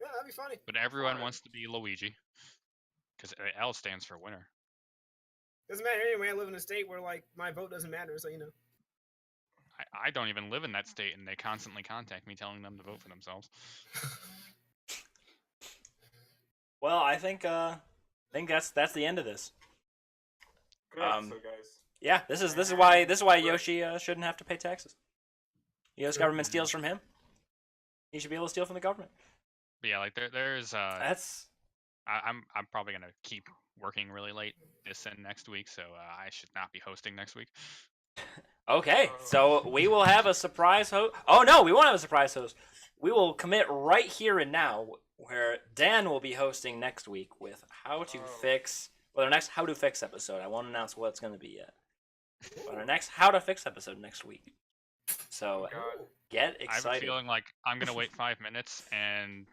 Yeah, that'd be funny. But everyone wants to be Luigi, because L stands for winner. Doesn't matter anyway. I live in a state where like my vote doesn't matter, so you know. I don't even live in that state, and they constantly contact me telling them to vote for themselves. Well, I think that's the end of this. Good episode, guys. Yeah, this is why Yoshi shouldn't have to pay taxes. The U.S. government steals from him. He should be able to steal from the government. But yeah, like there's That's. I'm probably gonna keep working really late this and next week, so I should not be hosting next week. Okay, so we will have a surprise host. Oh no, we won't have a surprise host. We will commit right here and now, where Dan will be hosting next week with our next How to Fix episode. I won't announce what it's going to be yet. But our next How to Fix episode next week. So get excited. I have a feeling like I'm gonna wait 5 minutes, and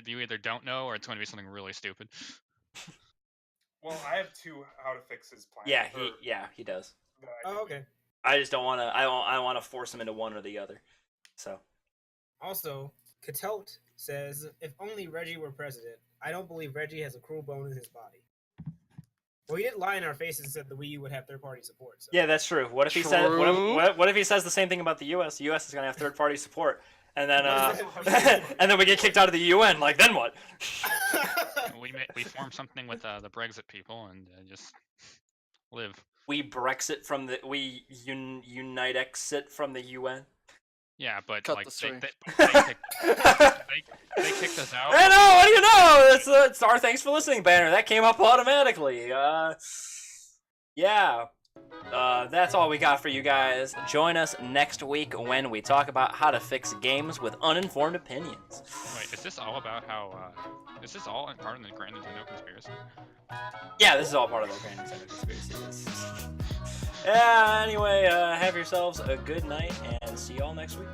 you either don't know or it's going to be something really stupid. Well, I have two How to Fixes planned. Yeah, he does. Oh, okay. I just don't want to. I want to force him into one or the other. So. Also, Katote says, if only Reggie were president. I don't believe Reggie has a cruel bone in his body. Well, he didn't lie in our faces and said the Wii U would have third-party support. So. Yeah, that's true. What if he said? What if he says the same thing about the U.S.? The U.S. is going to have third-party support, and then and then we get kicked out of the UN. Like, then what? we form something with the Brexit people and just live. We unite exit from the UN. Yeah, but Cut like the string. they kicked us out. I know. What do you know? It's our thanks for listening banner that came up automatically. Yeah. That's all we got for you guys. Join us next week when we talk about how to fix games with uninformed opinions. Wait, is this all about how? Is this all part of the Grand Nintendo conspiracy? Yeah, this is all part of the Grand Nintendo conspiracy. Yeah. Anyway, have yourselves a good night and see y'all next week.